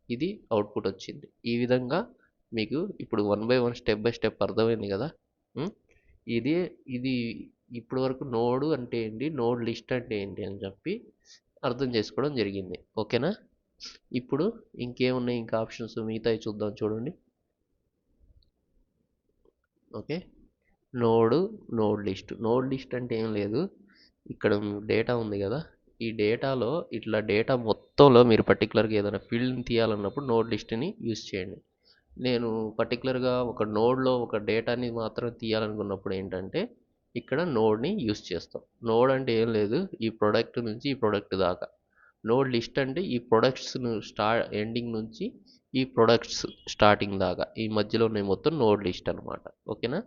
Speaker 1: ఇది అవుట్పుట్ వచ్చింది. ఈ విధంగా మీకు ఇప్పుడు 1 by 1 స్టెప్ బై స్టెప్ అర్థమైంది కదా. ఇది ఇప్పటి వరకు నోడ్ అంటే ఏంటి, నోడ్ లిస్ట్ అంటే ఏంటి అని చెప్పి అర్థం చేసుకోవడం జరిగింది. ఓకేనా? ఇప్పుడు ఇంకేమున్నాయి ఇంకా ఆప్షన్స్ మిగతాయి చూద్దాం చూడండి. ఓకే, నోడ్ లిస్ట్ అంటే ఏం లేదు. ఇక్కడ డేటా ఉంది కదా, ఈ డేటాలో ఇట్లా డేటా మొత్తంలో మీరు పర్టికులర్గా ఏదైనా ఫీల్డ్ని తీయాలన్నప్పుడు నోడ్ లిస్ట్ని యూజ్ చేయండి. నేను పర్టికులర్గా ఒక నోడ్లో ఒక డేటాని మాత్రం తీయాలనుకున్నప్పుడు ఏంటంటే ఇక్కడ నోడ్ని యూజ్ చేస్తాం. నోడ్ అంటే ఏం లేదు, ఈ ప్రోడక్ట్ నుంచి ఈ ప్రోడక్ట్ దాకా. నోడ్ లిస్ట్ అంటే ఈ ప్రొడక్ట్స్ ఎండింగ్ నుంచి ఈ ప్రొడక్ట్స్ స్టార్టింగ్ దాకా ఈ మధ్యలో ఉన్నాయి మొత్తం నోడ్ లిస్ట్ అనమాట. ఓకేనా?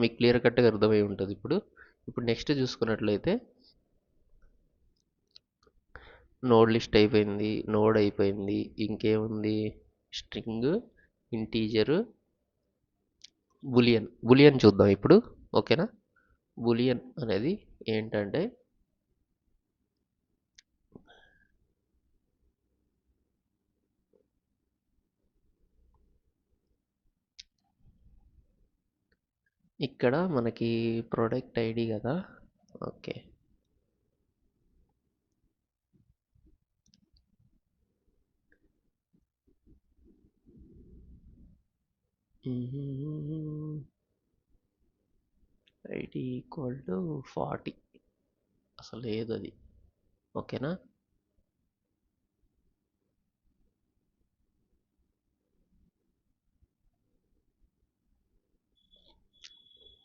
Speaker 1: మీకు క్లియర్ కట్గా అర్థమై ఉంటుంది. ఇప్పుడు నెక్స్ట్ చూసుకున్నట్లయితే నోడ్ లిస్ట్ అయిపోయింది, నోడ్ అయిపోయింది. ఇంకేముంది? స్ట్రింగ్, ఇంటీజర్, బులియన్ చూద్దాం ఇప్పుడు. ఓకేనా? బులియన్ అనేది ఏంటంటే ఇక్కడ మనకి ప్రోడక్ట్ ఐడి కదా. ఓకే, ఐడి ఈక్వల్ టు 40 అసలు లేదు అది. ఓకేనా?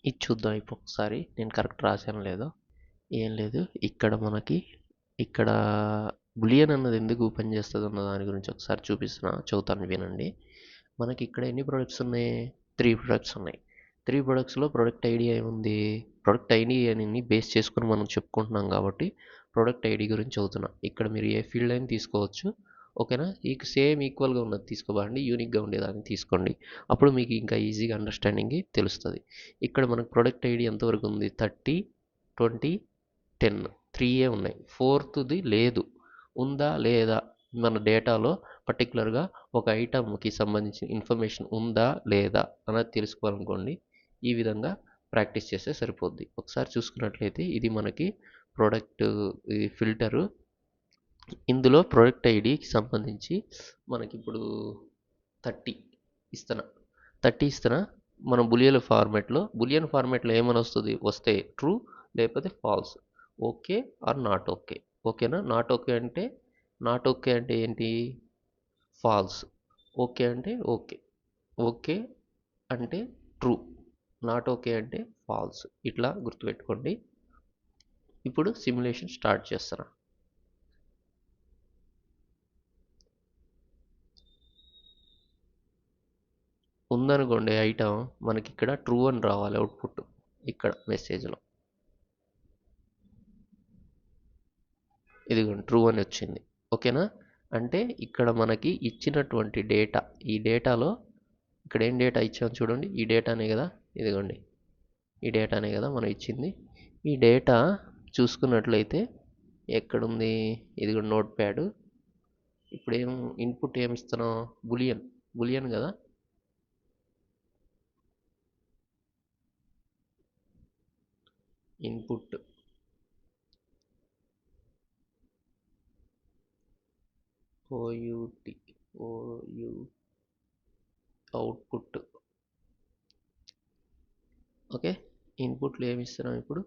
Speaker 1: ఇది చూద్దాం ఇప్పుడు ఒకసారి, నేను కరెక్ట్ రాశాను లేదో. ఏం లేదు, ఇక్కడ మనకి ఇక్కడ బులియన్ అన్నది ఎందుకు పనిచేస్తుంది అన్న దాని గురించి ఒకసారి చదువుతాను వినండి. మనకి ఇక్కడ ఎన్ని ప్రొడక్ట్స్ ఉన్నాయి? 3 ప్రొడక్ట్స్ ఉన్నాయి. 3 ప్రొడక్ట్స్‌లో ప్రొడక్ట్ ఐడి ఏముంది? ప్రొడక్ట్ ఐడి అని బేస్ చేసుకొని మనం చెప్పుకుంటున్నాం కాబట్టి ప్రొడక్ట్ ఐడి గురించి చదువుతున్నా. ఇక్కడ మీరు ఏ ఫీల్డ్ అయినా తీసుకోవచ్చు. ఓకేనా? సేమ్ ఈక్వల్‌గా ఉన్నది తీసుకోబాకండి. యూనిక్‌గా ఉండేదాన్ని తీసుకోండి. అప్పుడు మీకు ఇంకా ఈజీగా అండర్‌స్టాండింగ్ తెలుస్తది. ఇక్కడ మనకు ప్రొడక్ట్ ఐడి ఎంతవరకు ఉంది? 30, 20, 10 3 ఉన్నాయి. ఫోర్త్‌ది లేదు. ఉందా? లేదా? మన డేటాలో పర్టిక్యులర్‌గా ఒక ఐటెంకి సంబంధించిన ఇన్ఫర్మేషన్ ఉందా? లేదా? అన్నది తెలుసుకోవాలనుకోండి. ఈ విధంగా ప్రాక్టీస్ చేస్తే సరిపోద్ది. ఒకసారి చూసుకున్నట్లయితే ఇది మనకి ప్రొడక్ట్ ఇది ఫిల్టరు. ఇందులో ప్రొడక్ట్ ఐడికి సంబంధించి మనకిప్పుడు 30 ఇస్తున్నా. 30 ఇస్తున్నా. మనం బూలియన్ ఫార్మాట్లో ఏమని వస్తే ట్రూ లేకపోతే false. Okay or not okay. ఓకేనా? నాట్ ఓకే అంటే ఏంటి? ఫాల్స్. ఓకే అంటే ఓకే. ఓకే అంటే ట్రూ. నాట్ ఓకే అంటే ఫాల్స్. ఇట్లా గుర్తుపెట్టుకోండి. ఇప్పుడు సిమ్యులేషన్ స్టార్ట్ చేస్తున్నా. ఉందనుకోండి ఐటమ్ మనకి ఇక్కడ ట్రూ అని రావాలి అవుట్పుట్ ఇక్కడ మెసేజ్లో. ఇదిగోండి ట్రూ అని వచ్చింది. ఓకేనా? అంటే ఇక్కడ మనకి ఇచ్చినటువంటి డేటా ఈ డేటాలో ఇక్కడ ఏం డేటా ఇచ్చాము చూడండి. ఈ డేటానే కదా. ఇదిగోండి ఈ డేటానే కదా మనం ఇచ్చింది. ఈ డేటా చూసుకున్నట్లయితే ఎక్కడుంది? ఇదిగోండి నోట్ ప్యాడ్. ఇప్పుడు ఇన్పుట్ ఏమి ఇస్తున్నాం? బులియన్ కదా. Input output. ఓకే. ఇన్పుట్లు ఏమి ఇస్తున్నాం ఇప్పుడు?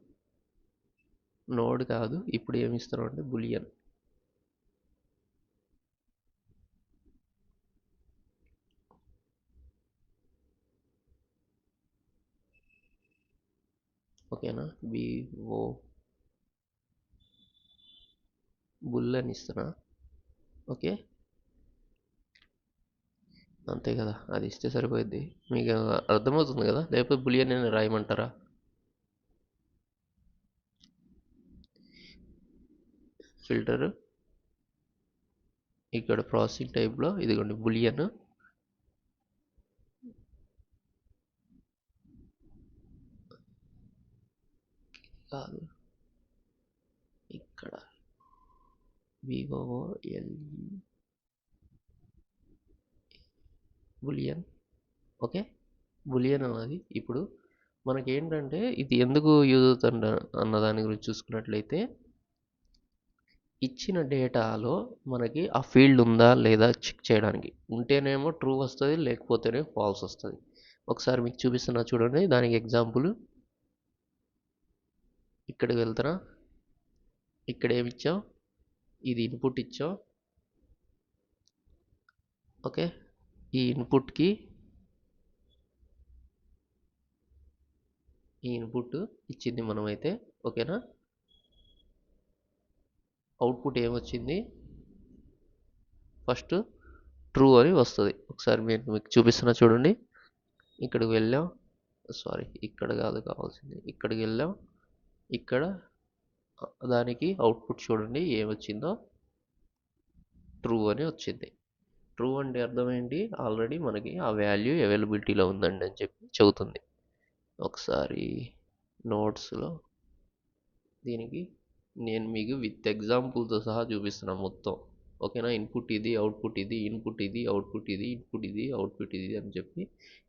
Speaker 1: నోడ్ కాదు. ఇప్పుడు ఏమి ఇస్తున్నాం అంటే బులియన్. ఓకేనా? బిఓ బుల్ అని ఇస్తున్నా. ఓకే. అంతే కదా. అది ఇస్తే సరిపోద్ది. మీకు అర్థమవుతుంది కదా. లేకపోతే బులియన్ అని రాయమంటారా? ఫిల్టర్ ఇక్కడ ప్రాసెసింగ్ టైప్లో ఇదిగోండి బులియన్. కాదు ఇక్కడ బిఓఎల్ బులియన్. ఓకే. బులియన్ అన్నది ఇప్పుడు మనకి ఏంటంటే ఇది ఎందుకు యూజ్ అవుతుంది అన్న దాని గురించి చూసుకున్నట్లయితే ఇచ్చిన డేటాలో మనకి ఆ ఫీల్డ్ ఉందా లేదా చెక్ చేయడానికి. ఉంటేనేమో ట్రూ వస్తుంది, లేకపోతేనే ఫాల్స్ వస్తుంది. ఒకసారి మీకు చూపిస్తున్నా చూడండి. దానికి ఎగ్జాంపుల్ ఇక్కడికి వెళ్తున్నా. ఇక్కడ ఏమి ఇచ్చాం? ఇది ఇన్పుట్ ఇచ్చాం. ఓకే. ఈ ఇన్పుట్కి ఈ ఇన్పుట్ ఇచ్చింది మనమైతే. ఓకేనా? అవుట్పుట్ ఏమొచ్చింది? ఫస్ట్ ట్రూ అని వస్తుంది. ఒకసారి మీకు చూపిస్తున్నా చూడండి. ఇక్కడికి వెళ్ళాం. సారీ, ఇక్కడ కాదు కావాల్సింది. ఇక్కడికి వెళ్ళాం. ఇక్కడ దానికి అవుట్పుట్ చూడండి ఏమొచ్చిందో. ట్రూ అని వచ్చింది. ట్రూ అంటే అర్థం ఏంటి? ఆల్రెడీ మనకి ఆ వాల్యూ అవైలబిలిటీలో ఉందండి అని చెప్పి చెబుతుంది. ఒకసారి నోట్స్లో దీనికి నేను మీకు విత్ ఎగ్జాంపుల్తో సహా చూపిస్తున్నా మొత్తం. ఓకేనా? ఇన్పుట్ ఇది, అవుట్పుట్ ఇది, ఇన్పుట్ ఇది, అవుట్పుట్ ఇది, ఇన్పుట్ ఇది, అవుట్పుట్ ఇది అని చెప్పి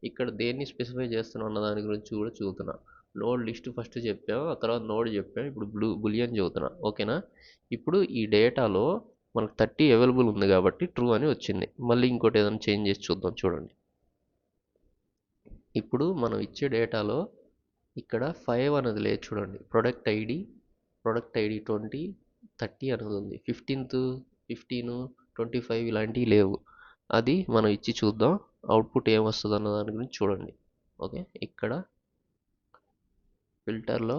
Speaker 1: ఇక్కడ దేన్ని స్పెసిఫై చేస్తున్నాం అన్న దాని గురించి కూడా చూపుతున్నా. నోడ్ లిస్ట్ ఫస్ట్ చెప్పాం, ఆ తర్వాత నోడ్ చెప్పాం, ఇప్పుడు బులియన్ చెబుతున్నా. ఓకేనా? ఇప్పుడు ఈ డేటాలో మనకు 30 అవైలబుల్ ఉంది కాబట్టి ట్రూ అని వచ్చింది. మళ్ళీ ఇంకోటి ఏదైనా చేంజ్ చేసి చూద్దాం చూడండి. ఇప్పుడు మనం ఇచ్చే డేటాలో ఇక్కడ 5 అనేది లేదు చూడండి. ప్రొడక్ట్ ఐడి 20, 30 అనేది ఉంది. 15, 25 ఇలాంటివి లేవు. అది మనం ఇచ్చి చూద్దాం. అవుట్పుట్ ఏమొస్తుంది అన్న దాని గురించి చూడండి. ఓకే. ఇక్కడ ఫిల్టర్లో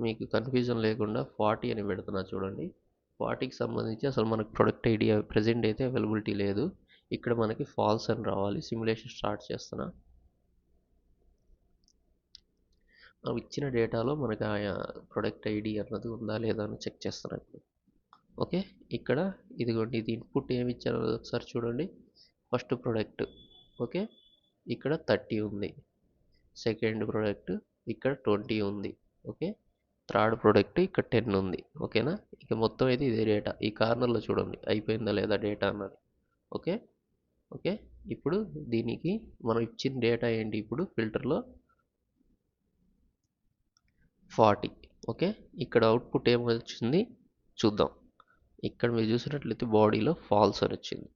Speaker 1: మీకు కన్ఫ్యూజన్ లేకుండా 40 అని పెడుతున్నా చూడండి. 40కి సంబంధించి అసలు మనకు ప్రొడక్ట్ ఐడి ప్రెజెంట్ అయితే అవైలబిలిటీ లేదు. ఇక్కడ మనకి ఫాల్స్ అని రావాలి. సిమ్యులేషన్ స్టార్ట్ చేస్తున్నా. మనం ఇచ్చిన డేటాలో మనకి ఆ ప్రొడక్ట్ ఐడి అన్నది ఉందా లేదా అని చెక్ చేస్తున్నా ఇప్పుడు. ఓకే, ఇక్కడ ఇదిగోండి, ఇది ఇన్పుట్ ఏమి ఇచ్చారో ఒకసారి చూడండి. ఫస్ట్ ప్రొడక్ట్, ఓకే, ఇక్కడ 30 ఉంది. సెకండ్ ప్రోడక్ట్ ఇక్కడ 20 ఉంది. ఓకే, థర్డ్ ప్రోడక్ట్ ఇక్కడ 10 ఉంది. ఓకేనా, ఇక మొత్తం అయితే ఇదే డేటా. ఈ కార్నర్లో చూడండి అయిపోయిందా లేదా డేటా అన్నది. ఓకే ఓకే, ఇప్పుడు దీనికి మనం ఇచ్చిన డేటా ఏంటి, ఇప్పుడు ఫిల్టర్లో 40. ఓకే, ఇక్కడ అవుట్పుట్ ఏమొచ్చింది చూద్దాం. ఇక్కడ మీరు చూసినట్లయితే బాడీలో ఫాల్స్ అని వచ్చింది.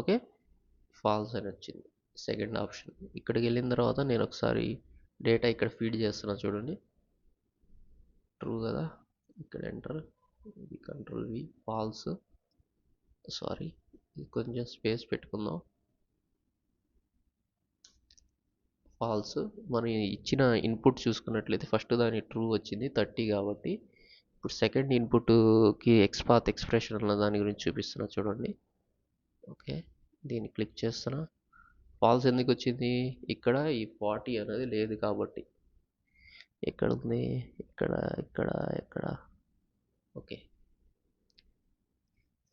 Speaker 1: ఓకే, ఫాల్స్ అని వచ్చింది సెకండ్ ఆప్షన్. ఇక్కడికి వెళ్ళిన తర్వాత నేను ఒకసారి డేటా ఇక్కడ ఫీడ్ చేస్తున్నా చూడండి. ట్రూ కదా, ఇక్కడ ఎంటర్, ఇది కంట్రోల్ వి, ఫాల్స్, సారీ ఇది కొంచెం స్పేస్ పెట్టుకుందాం. ఫాల్స్. మనం ఇచ్చిన ఇన్పుట్ చూసుకున్నట్లయితే ఫస్ట్ దాని ట్రూ వచ్చింది 30 కాబట్టి. ఇప్పుడు సెకండ్ ఇన్పుట్కి ఎక్స్పాత్ ఎక్స్ప్రెషన్ అన్న దాని గురించి చూపిస్తున్నా చూడండి. ఓకే, దీన్ని క్లిక్ చేస్తున్నా. ఫాల్స్ ఎందుకు వచ్చింది, ఇక్కడ ఈ 40 అనేది లేదు కాబట్టి. ఎక్కడ ఉంది, ఇక్కడ ఇక్కడ ఎక్కడ, ఓకే,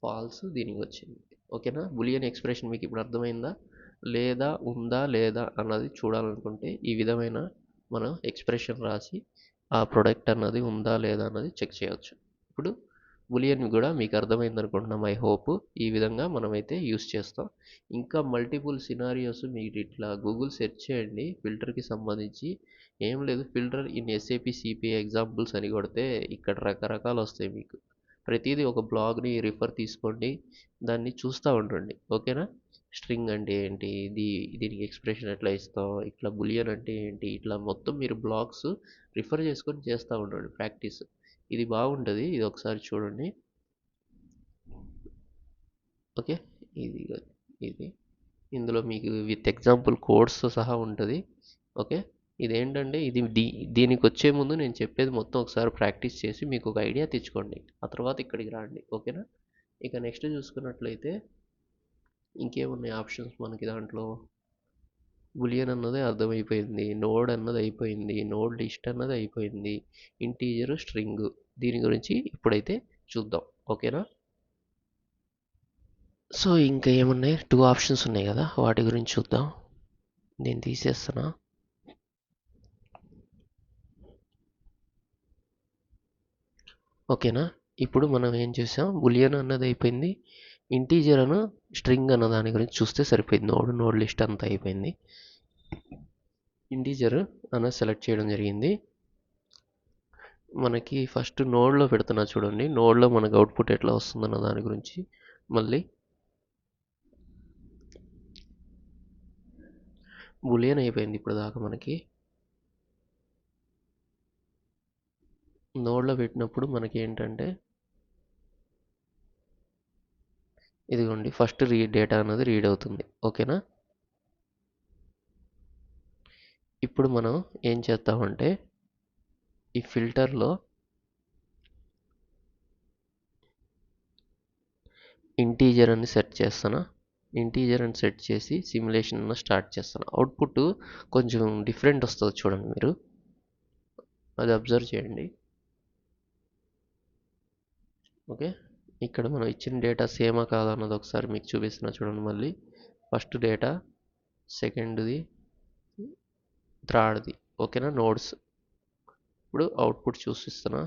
Speaker 1: ఫాల్స్ దీనికి వచ్చింది. ఓకేనా, బులియన్ ఎక్స్ప్రెషన్ మీకు ఇప్పుడు అర్థమైందా, లేదా ఉందా లేదా అన్నది చూడాలనుకుంటే ఈ విధమైన మనం ఎక్స్ప్రెషన్ రాసి ఆ ప్రొడక్ట్ అన్నది ఉందా లేదా అన్నది చెక్ చేయవచ్చు. ఇప్పుడు బులియన్ కూడా మీకు అర్థమైంది అనుకుంటున్నాం, ఐ హోప్. ఈ విధంగా మనమైతే యూస్ చేస్తాం. ఇంకా మల్టిపుల్ సినారియోస్ మీరు ఇట్లా గూగుల్ సెర్చ్ చేయండి ఫిల్టర్కి సంబంధించి. ఏం లేదు, filter in SAP CPI examples అని కొడితే ఇక్కడ రకరకాలు వస్తాయి మీకు. ప్రతిదీ ఒక బ్లాగ్ని రిఫర్ తీసుకోండి, దాన్ని చూస్తూ ఉండండి. ఓకేనా, స్ట్రింగ్ అంటే ఏంటి, దీనికి ఎక్స్ప్రెషన్ ఎట్లా ఇస్తాం, ఇట్లా బులియన్ అంటే ఏంటి, ఇట్లా మొత్తం మీరు బ్లాగ్స్ రిఫర్ చేసుకొని చేస్తూ ఉండండి ప్రాక్టీస్. ఇది బాగుంటుంది, ఇది ఒకసారి చూడండి. ఓకే, ఇది ఇది ఇందులో మీకు విత్ ఎగ్జాంపుల్ కోడ్స్తో సహా ఉంటుంది. ఓకే, ఇదేంటంటే ఇది దీనికి వచ్చే ముందు నేను చెప్పేది మొత్తం ఒకసారి ప్రాక్టీస్ చేసి మీకు ఒక ఐడియా తెచ్చుకోండి, ఆ తర్వాత ఇక్కడికి రండి. ఓకేనా, ఇక నెక్స్ట్ చూసుకున్నట్లయితే ఇంకేమున్నాయి ఆప్షన్స్ మనకి దాంట్లో. బులియన్ అన్నది అర్థమైపోయింది, నోడ్ అన్నది అయిపోయింది, నోడ్ లిస్ట్ అన్నది అయిపోయింది, ఇంటీజర్, స్ట్రింగ్, దీని గురించి ఇప్పుడైతే చూద్దాం. ఓకేనా, సో ఇంకా ఏమున్నాయి, 2 ఆప్షన్స్ ఉన్నాయి కదా, వాటి గురించి చూద్దాం. నేను తీసేస్తున్నా. ఓకేనా, ఇప్పుడు మనం ఏం చేసాం, బులియన్ అన్నది అయిపోయింది, ఇంటీజర్ అను స్ట్రింగ్ అన్న దాని గురించి చూస్తే సరిపోయింది. నోడ్ లిస్ట్ అంతా అయిపోయింది. ఇంటీజర్ అన్న సెలెక్ట్ చేయడం జరిగింది. మనకి ఫస్ట్ నోడ్లో పెడుతున్నా చూడండి, నోడ్లో మనకు అవుట్పుట్ ఎట్లా వస్తుందన్న దాని గురించి. మళ్ళీ బులియన్ అయిపోయింది ఇప్పుడు దాకా మనకి. నోడ్లో పెట్టినప్పుడు మనకి ఏంటంటే ఇదిగోండి, ఫస్ట్ డేటా అన్నది రీడ్ అవుతుంది. ఓకేనా, ఇప్పుడు మనం ఏం చేద్దామంటే ఈ ఫిల్టర్లో ఇంటీజర్ అని సెట్ చేస్తాను. ఇంటీజర్ అని సెట్ చేసి సిమ్యులేషన్ స్టార్ట్ చేస్తాను. అవుట్పుట్ కొంచెం డిఫరెంట్ వస్తుంది చూడండి, మీరు అది అబ్జర్వ్ చేయండి. ఓకే, ఇక్కడ మనం ఇచ్చిన డేటా సేమా కాదా అన్నది ఒకసారి మీకు చూపిస్తున్నా చూడండి. మళ్ళీ ఫస్ట్ డేటా, సెకండ్ది, థర్డ్ది. ఓకేనా, నోడ్స్. ఇప్పుడు అవుట్పుట్ చూపిస్తున్నా,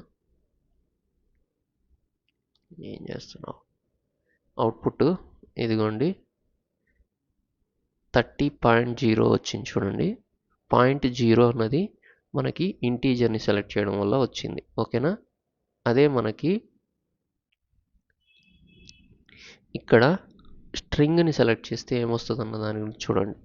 Speaker 1: ఏం చేస్తున్నావు. అవుట్పుట్ ఇదిగోండి 30.0 వచ్చింది చూడండి. 0.0 అన్నది మనకి ఇంటీజర్ని సెలెక్ట్ చేయడం వల్ల వచ్చింది. ఓకేనా, అదే మనకి ఇక్కడ స్ట్రింగ్ని సెలెక్ట్ చేస్తే ఏమొస్తుంది అన్న దాని గురించి చూడండి.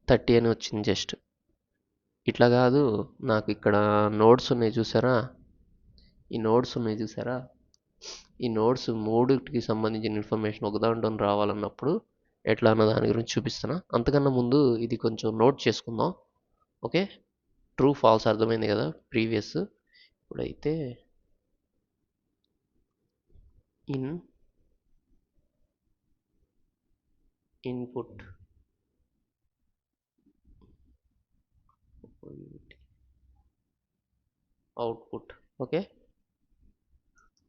Speaker 1: థర్టీ అని వచ్చింది జస్ట్. ఇట్లా కాదు, నాకు ఇక్కడ నోడ్స్ ఉన్నాయి చూసారా, ఈ నోడ్స్ ఉన్నాయి చూసారా, ఈ నోడ్స్ మూడుకి సంబంధించిన ఇన్ఫర్మేషన్ ఒక దాంట్లో రావాలన్నప్పుడు ఎట్లా అన్న దాని గురించి చూపిస్తున్నా. అంతకన్నా ముందు ఇది కొంచెం నోట్ చేసుకుందాం. ఓకే, ట్రూ ఫాల్స్ అర్థమైంది కదా ప్రీవియస్. ఇప్పుడైతే input output. Okay,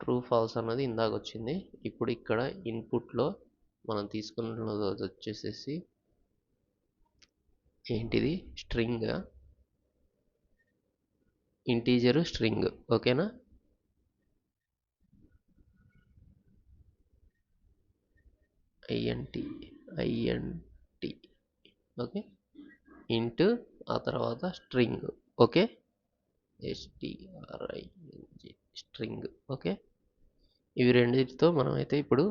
Speaker 1: true false అన్నది ఇందాక వచ్చింది. ఇప్పుడు ఇక్కడ ఇన్పుట్లో మనం తీసుకున్నది వచ్చేసేసి ఏంటిది, స్ట్రింగ్, ఇంటీజర్ స్ట్రింగ్. ఓకేనా, ఐఎన్టి ఓకే, ఇంట్ ఆ తర్వాత string. Okay, string string. Okay, ఇవి రెండింటితో మనం అయితే ఇప్పుడు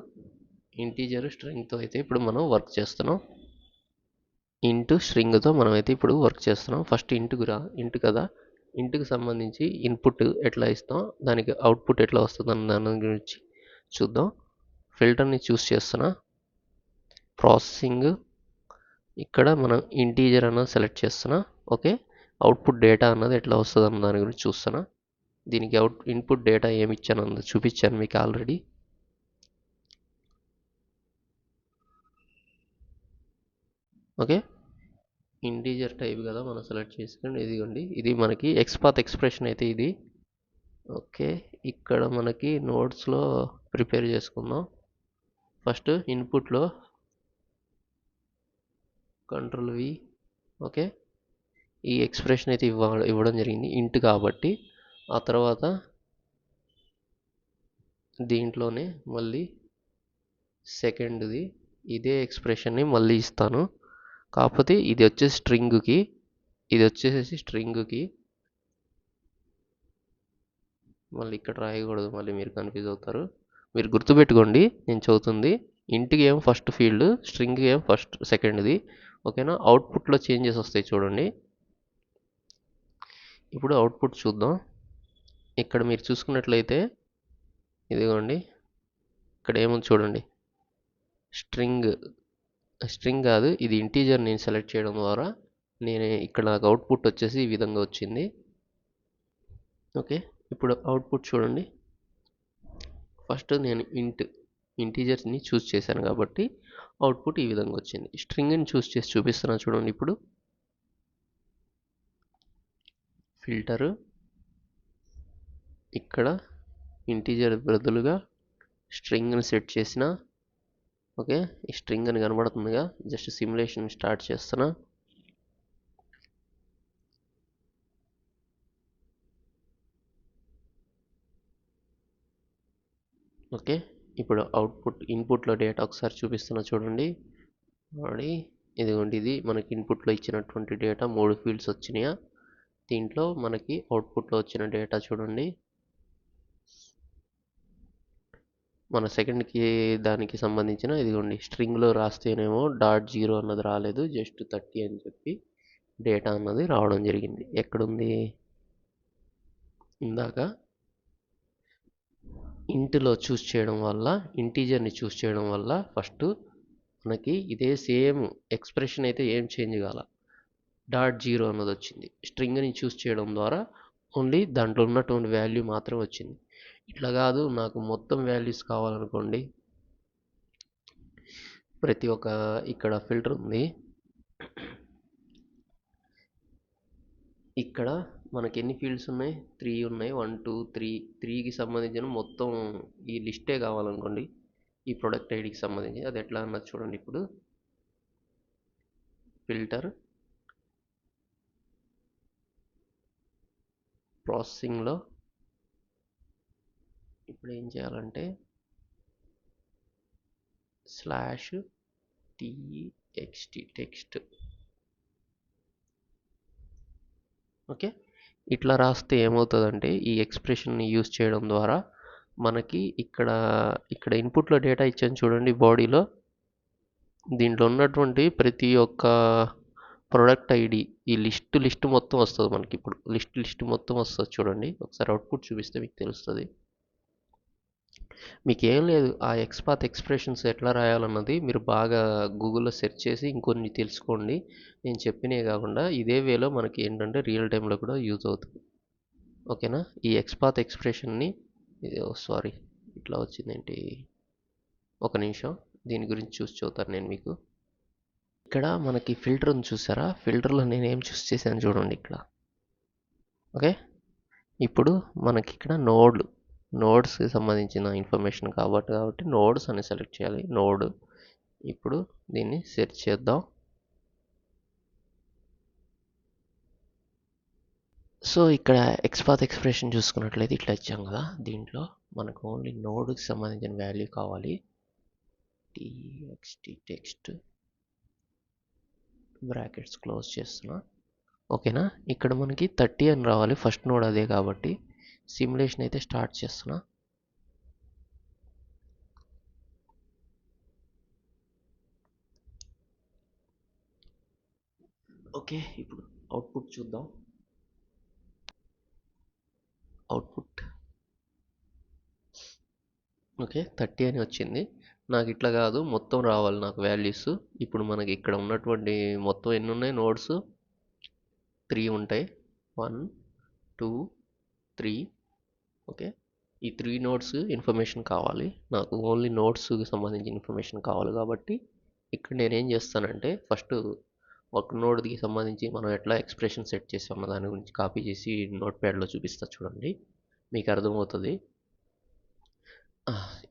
Speaker 1: ఇంటీజర్ స్ట్రింగ్తో అయితే ఇప్పుడు మనం వర్క్ చేస్తున్నాం. ఇంటూ స్ట్రింగ్తో మనం అయితే ఇప్పుడు వర్క్ చేస్తున్నాం. ఫస్ట్ ఇంటు కదా, ఇంటుకు సంబంధించి ఇన్పుట్ ఎట్లా ఇస్తాం, దానికి అవుట్పుట్ ఎట్లా వస్తుంది అన్న దాని గురించి చూద్దాం. ఫిల్టర్ని చూస్ చేస్తున్నా, ప్రాసెసింగ్, ఇక్కడ మనం ఇంటీజర్ అన్నది సెలెక్ట్ చేస్తున్నా. ఓకే, అవుట్పుట్ డేటా అన్నది ఎట్లా వస్తుంది అన్న దాని గురించి చూస్తున్నా. దీనికి ఇన్పుట్ డేటా ఏమి ఇచ్చాను అన్నది చూపించాను మీకు ఆల్రెడీ. ఓకే, ఇంటీజర్ టైప్ కదా మనం సెలెక్ట్ చేసుకోండి. ఇదిగోండి, ఇది మనకి ఎక్స్పాత్ ఎక్స్ప్రెషన్ అయితే ఇది. ఓకే, ఇక్కడ మనకి నోట్స్లో ప్రిపేర్ చేసుకుందాం. ఫస్ట్ ఇన్పుట్లో Ctrl+V. ఓకే, ఈ ఎక్స్ప్రెషన్ అయితే ఇవ్వడం జరిగింది ఇంట్ కాబట్టి. ఆ తర్వాత దీంట్లోనే మళ్ళీ సెకండ్ది ఇదే ఎక్స్ప్రెషన్ని మళ్ళీ ఇస్తాను. కాకపోతే ఇది వచ్చేసి స్ట్రింగ్కి, ఇది వచ్చేసేసి స్ట్రింగ్కి. మళ్ళీ ఇక్కడ రాయకూడదు, మళ్ళీ మీరు కన్ఫ్యూజ్ అవుతారు. మీరు గుర్తుపెట్టుకోండి నేను చదువుతుంది. ఇంటికి ఏం ఫస్ట్ ఫీల్డ్, స్ట్రింగ్కి ఏం ఫస్ట్ సెకండ్ది. ఓకేనా, అవుట్పుట్లో చేంజెస్ వస్తాయి చూడండి. ఇప్పుడు అవుట్పుట్ చూద్దాం. ఇక్కడ మీరు చూసుకున్నట్లయితే ఇదిగోండి, ఇక్కడ ఏముంది చూడండి, స్ట్రింగ్ కాదు ఇది ఇంటీజర్. నేను సెలెక్ట్ చేయడం ద్వారా ఇక్కడ నాకు అవుట్పుట్ వచ్చేసి ఈ విధంగా వచ్చింది. ఓకే, ఇప్పుడు అవుట్పుట్ చూడండి. ఫస్ట్ నేను ఇంటీజర్ని చూస్ చేశాను కాబట్టి అవుట్పుట్ ఈ విధంగా వచ్చింది. స్ట్రింగ్ని చూస్ చేసి చూపిస్తున్నాను చూడండి. ఇప్పుడు ఫిల్టరు, ఇక్కడ ఇంటీజర్ బదులుగా స్ట్రింగ్ని సెట్ చేసిన. ఓకే, ఈ స్ట్రింగ్ అని కనబడుతుందిగా, జస్ట్ సిమ్యులేషన్ స్టార్ట్ చేస్తున్నా. ఓకే, ఇప్పుడు ఇన్పుట్లో డేటా ఒకసారి చూపిస్తున్నా చూడండి. ఇదిగోండి, ఇది మనకి ఇన్పుట్లో ఇచ్చినటువంటి డేటా 3 ఫీల్డ్స్ వచ్చినాయా. దీంట్లో మనకి అవుట్పుట్లో వచ్చిన డేటా చూడండి. మన సెకండ్కి దానికి సంబంధించిన ఇదిగోండి, స్ట్రింగ్లో రాస్తేనేమో .0 అన్నది రాలేదు, జస్ట్ 30 అని చెప్పి డేటా అన్నది రావడం జరిగింది. ఎక్కడుంది, ఇందాక ఇంట్లో చూస్ చేయడం వల్ల, ఇంటీజర్ని చూస్ చేయడం వల్ల ఫస్ట్ మనకి ఇదే సేమ్ ఎక్స్ప్రెషన్ అయితే ఏం చేంజ్ కాల, .0 అన్నది వచ్చింది. స్ట్రింగ్ని చూస్ చేయడం ద్వారా ఓన్లీ దాంట్లో ఉన్నటువంటి వాల్యూ మాత్రం వచ్చింది. ఇట్లా కాదు, నాకు మొత్తం వాల్యూస్ కావాలనుకోండి, ప్రతి ఒక్క ఇక్కడ ఫిల్టర్ ఉంది. ఇక్కడ మనకి ఎన్ని ఫీల్డ్స్ ఉన్నాయి, 3 ఉన్నాయి. 1 2 3 3కి సంబంధించిన మొత్తం ఈ లిస్టే కావాలనుకోండి, ఈ ప్రొడక్ట్ ఐడికి సంబంధించి. అది ఎట్లా అన్నది చూడండి. ఇప్పుడు ఫిల్టర్, ప్రాసెసింగ్లో ఇప్పుడు ఏం చేయాలంటే /text. ఓకే, ఇట్లా రాస్తే ఏమవుతుందంటే ఈ ఎక్స్ప్రెషన్ని యూజ్ చేయడం ద్వారా మనకి ఇక్కడ ఇన్పుట్లో డేటా ఇచ్చాను చూడండి, బాడీలో దీంట్లో ఉన్నటువంటి ప్రతి ఒక్క ప్రొడక్ట్ ఐడి ఈ లిస్ట్ మొత్తం వస్తుంది మనకి. ఇప్పుడు లిస్ట్ మొత్తం వస్తుంది చూడండి. ఒకసారి అవుట్పుట్ చూపిస్తే మీకు తెలుస్తుంది. మీకేం లేదు. ఆ ఎక్స్‌పాత్ ఎక్స్‌ప్రెషన్స్ ఎట్లా రాయాలన్నది మీరు బాగా గూగుల్‌లో సెర్చ్ చేసి ఇంకొన్ని తెలుసుకోండి. నేను చెప్పినయే గాకుండా ఇదే వేలో మనకి ఏంటంటే రియల్ టైమ్‌లో కూడా యూజ్ అవుతది. ఓకేనా? ఈ ఎక్స్‌పాత్ ఎక్స్‌ప్రెషన్‌ని సారీ ఇట్లా వచ్చిందేంటి? ఒక నిమిషం. దీని గురించి చూసి చెప్తాను నేను మీకు. ఇక్కడ మనకి ఫిల్టర్ ఉంది చూసారా? ఫిల్టర్‌లో నేనేం చూస్ చేశాను చూడండి ఇక్కడ. ఓకే. ఇప్పుడు మనకిక్కడ నోడ్స్‌కి సంబంధించిన ఇన్ఫర్మేషన్ కాబట్టి నోడ్స్ అని సెలెక్ట్ చేయాలి. నోడ్. ఇప్పుడు దీన్ని సెర్చ్ చేద్దాం. సో ఇక్కడ ఎక్స్‌పాత్ ఎక్స్‌ప్రెషన్ చూసుకున్నట్లయితే ఇట్లా ఇచ్చాం కదా! దీంట్లో మనకు ఓన్లీ నోడ్‌కి సంబంధించిన వాల్యూ కావాలి. txt టెక్స్ట్ బ్రాకెట్స్ క్లోజ్ చేస్తున్నా. ఓకేనా? ఇక్కడ మనకి 30 అని రావాలి. ఫస్ట్ నోడ్ అదే కాబట్టి సిమ్యులేషన్ అయితే స్టార్ట్ చేస్తున్నా. ఓకే. ఇప్పుడు అవుట్పుట్ చూద్దాం. Output okay. 30 అని వచ్చింది. నాకు ఇట్లా కాదు మొత్తం రావాలి నాకు వాల్యూస్. ఇప్పుడు మనకి ఇక్కడ ఉన్నటువంటి మొత్తం ఎన్ని ఉన్నాయి నోడ్స్? 3 ఉంటాయి. 1 2 3 ఓకే. ఈ 3 నోడ్స్ ఇన్ఫర్మేషన్ కావాలి. నాకు ఓన్లీ నోడ్స్కి సంబంధించిన ఇన్ఫర్మేషన్ కావాలి కాబట్టి ఇక్కడ నేనేం చేస్తానంటే ఫస్ట్ ఒక నోడ్కి సంబంధించి మనం ఎట్లా ఎక్స్ప్రెషన్ సెట్ చేసామో దాని గురించి కాపీ చేసి నోట్ ప్యాడ్లో చూపిస్తా చూడండి. మీకు అర్థమవుతుంది.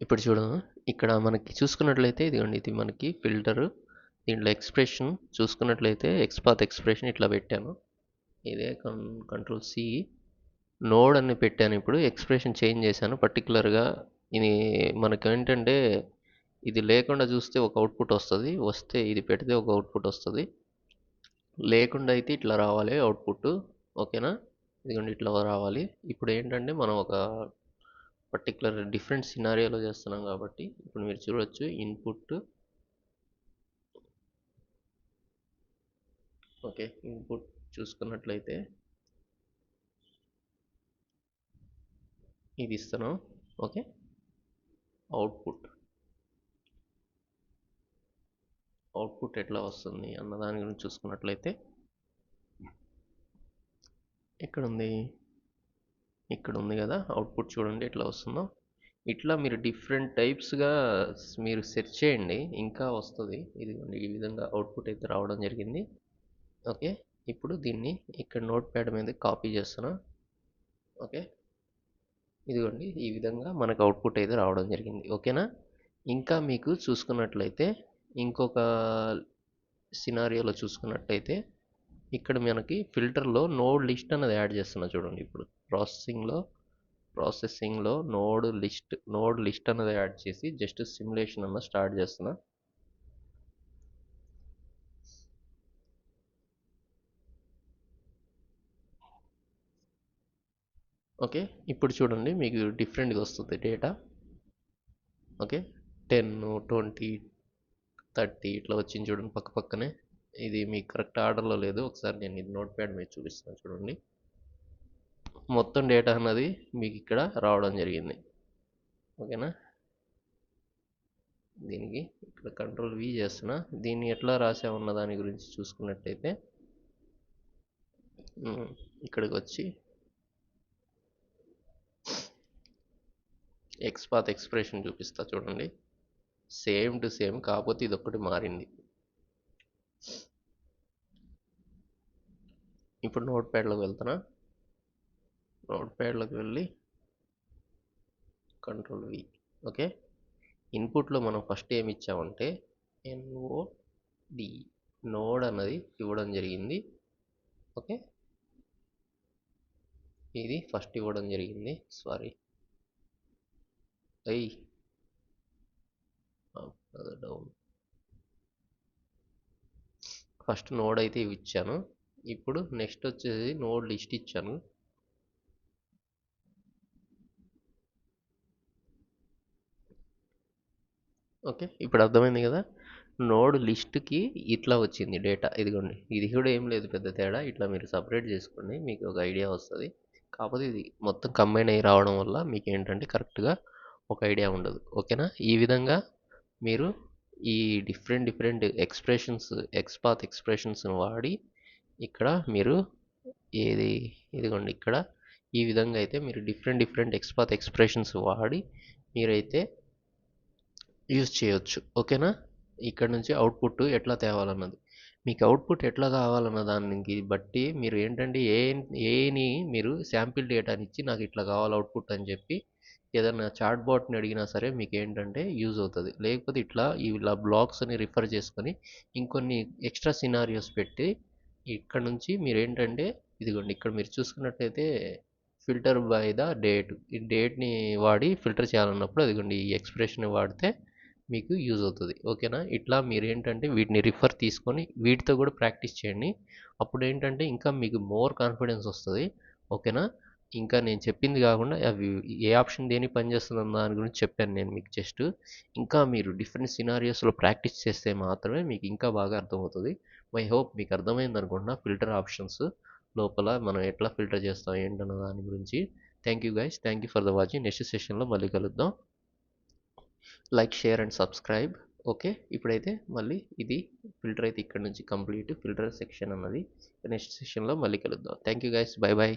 Speaker 1: ఇప్పుడు చూడము. ఇక్కడ మనకి చూసుకున్నట్లయితే ఇదిగోండి ఇది మనకి ఫిల్టర్. దీంట్లో ఎక్స్ప్రెషన్ చూసుకున్నట్లయితే ఎక్స్‌పాత్ ఎక్స్ప్రెషన్ ఇట్లా పెట్టాను. ఇదే కంట్రోల్ సి నోడ్ అని పెట్టాను. ఇప్పుడు ఎక్స్ప్రెషన్ చేంజ్ చేశాను. పర్టికులర్గా ఇది మనకేంటంటే ఇది లేకుండా చూస్తే ఒక అవుట్పుట్ వస్తుంది. వస్తే ఇది పెడితే ఒక అవుట్పుట్ వస్తుంది. లేకుండా అయితే ఇట్లా రావాలి అవుట్పుట్. ఓకేనా? ఇదిగోండి ఇట్లా రావాలి. ఇప్పుడు ఏంటంటే మనం ఒక పర్టికులర్ డిఫరెంట్ సినారియోలో చేస్తున్నాం కాబట్టి ఇప్పుడు మీరు చూడొచ్చు ఇన్పుట్. ఓకే. ఇన్పుట్ చూసుకున్నట్లయితే ఇది ఇస్తున్నాం. ఓకే. అవుట్పుట్ ఎట్లా వస్తుంది అన్న దాని గురించి చూసుకున్నట్లయితే ఎక్కడుంది? ఇక్కడ ఉంది కదా! అవుట్పుట్ చూడండి ఎట్లా వస్తుందో. ఇట్లా మీరు డిఫరెంట్ టైప్స్‌గా మీరు సెర్చ్ చేయండి. ఇంకా వస్తది. ఇదిగోండి ఈ విధంగా అవుట్పుట్ అయితే రావడం జరిగింది. ఓకే. ఇప్పుడు దీన్ని ఇక్కడ నోట్ ప్యాడ్ మీద కాపీ చేస్తున్నా. ఓకే. ఇదిగోండి ఈ విధంగా మనకు అవుట్పుట్ అయితే రావడం జరిగింది. ఓకేనా? ఇంకా మీకు చూసుకున్నట్లయితే ఇంకొక సినారియోలో చూసుకున్నట్టయితే ఇక్కడ మనకి ఫిల్టర్‌లో నోడ్ లిస్ట్ అన్నది యాడ్ చేస్తున్నా చూడండి ఇప్పుడు. ప్రాసెసింగ్‌లో నోడ్ లిస్ట్ అన్నది యాడ్ చేసి జస్ట్ సిమ్యులేషన్ అన్న స్టార్ట్ చేస్తున్నా. ఓకే. ఇప్పుడు చూడండి మీకు డిఫరెంట్‌గా వస్తుంది డేటా. ఓకే. 10 20 30 ఇట్లా వచ్చింది చూడండి పక్క పక్కనే. ఇది మీకు కరెక్ట్ ఆర్డర్‌లో లేదు. ఒకసారి నేను ఇది నోట్ ప్యాడ్ మీద చూపిస్తాను చూడండి. మొత్తం డేటా అన్నది మీకు ఇక్కడ రావడం జరిగింది. ఓకేనా? దీనికి ఇక్కడ కంట్రోల్ వి చేస్తున్నా. దీన్ని ఎట్లా రాసామన్న దాని గురించి చూసుకున్నట్టయితే ఇక్కడికి వచ్చి ఎక్స్‌పాత్ ఎక్స్‌ప్రెషన్ చూపిస్తా చూడండి. సేమ్ టు సేమ్ కాకపోతే ఇదొక్కటి మారింది. ఇప్పుడు నోట్ ప్యాడ్లోకి వెళ్తున్నా. నోట్ ప్యాడ్లోకి వెళ్ళి కంట్రోల్ వి. ఓకే. ఇన్పుట్లో మనం ఫస్ట్ ఏమి ఇచ్చామంటే NOD నోడ్ అన్నది ఇవ్వడం జరిగింది. ఓకే. ఇది ఫస్ట్ ఇవ్వడం జరిగింది. Sorry down. ఫస్ట్ నోడ్ అయితే ఇవి ఇచ్చాను. ఇప్పుడు నెక్స్ట్ వచ్చేసి నోడ్ లిస్ట్ ఇచ్చాను. ఓకే. ఇప్పుడు అర్థమైంది కదా! నోడ్ లిస్ట్‌కి ఇట్లా వచ్చింది డేటా. ఇదిగోండి. ఇది కూడా ఏం లేదు పెద్ద తేడా. ఇట్లా మీరు సెపరేట్ చేసుకోండి. మీకు ఒక ఐడియా వస్తది. కాకపోతే ఇది మొత్తం కంబైన్ అయ్యి రావడం వల్ల మీకేంటంటే కరెక్ట్‌గా ఒక ఐడియా ఉండదు. ఓకేనా? ఈ విధంగా మీరు ఈ డిఫరెంట్ ఎక్స్ప్రెషన్స్, ఎక్స్పాత్ ఎక్స్ప్రెషన్స్ని వాడి ఇక్కడ మీరు ఏది ఇదిగోండి ఇక్కడ ఈ విధంగా అయితే మీరు డిఫరెంట్ ఎక్స్పాత్ ఎక్స్ప్రెషన్స్ వాడి మీరైతే యూజ్ చేయొచ్చు. ఓకేనా? ఇక్కడ నుంచి అవుట్పుట్ ఎట్లా తేవాలన్నది మీకు అవుట్పుట్ ఎట్లా కావాలన్న దానికి బట్టి మీరు ఏంటంటే ఏని మీరు శాంపిల్ డేటాని ఇచ్చి నాకు ఇట్లా కావాలి అవుట్పుట్ అని చెప్పి ఏదైనా చాట్ బాట్ని అడిగినా సరే మీకు ఏంటంటే యూజ్ అవుతుంది. లేకపోతే ఇలా బ్లాక్స్ని రిఫర్ చేసుకొని ఇంకొన్ని ఎక్స్ట్రా సినారియోస్ పెట్టి ఇక్కడ నుంచి మీరు ఏంటంటే ఇదిగోండి ఇక్కడ మీరు చూసుకున్నట్టయితే ఫిల్టర్ బై ద డేట్ ఈ డేట్ని వాడి ఫిల్టర్ చేయాలన్నప్పుడు అదిగోండి ఈ ఎక్స్ప్రెషన్ వాడితే మీకు యూజ్ అవుతుంది. ఓకేనా? ఇట్లా మీరేంటంటే వీటిని రిఫర్ తీసుకొని వీటితో కూడా ప్రాక్టీస్ చేయండి. అప్పుడు ఏంటంటే ఇంకా మీకు మోర్ కాన్ఫిడెన్స్ వస్తుంది. ఓకేనా? ఇంకా నేను చెప్పింది కాకుండా అవి ఏ ఆప్షన్ దేనికి పనిచేస్తుందన్న దాని గురించి చెప్పాను నేను మీకు జస్ట్. ఇంకా మీరు డిఫరెంట్ సినారియోస్లో ప్రాక్టీస్ చేస్తే మాత్రమే మీకు ఇంకా బాగా అర్థమవుతుంది. ఐ హోప్ మీకు అర్థమైంది అనుకుంటున్నా ఫిల్టర్ ఆప్షన్స్ లోపల మనం ఎట్లా ఫిల్టర్ చేస్తాం ఏంటన్న దాని గురించి. Thank you guys, thank you for the watching. Next సెషన్లో మళ్ళీ కలుద్దాం. Like, share and subscribe. Okay, ఇప్పుడైతే మళ్ళీ ఇది ఫిల్టర్ అయితే ఇక్కడ నుంచి కంప్లీట్ ఫిల్టర్ సెక్షన్ అన్నది నెక్స్ట్ సెషన్లో మళ్ళీ కలుద్దాం. Thank you guys, bye bye.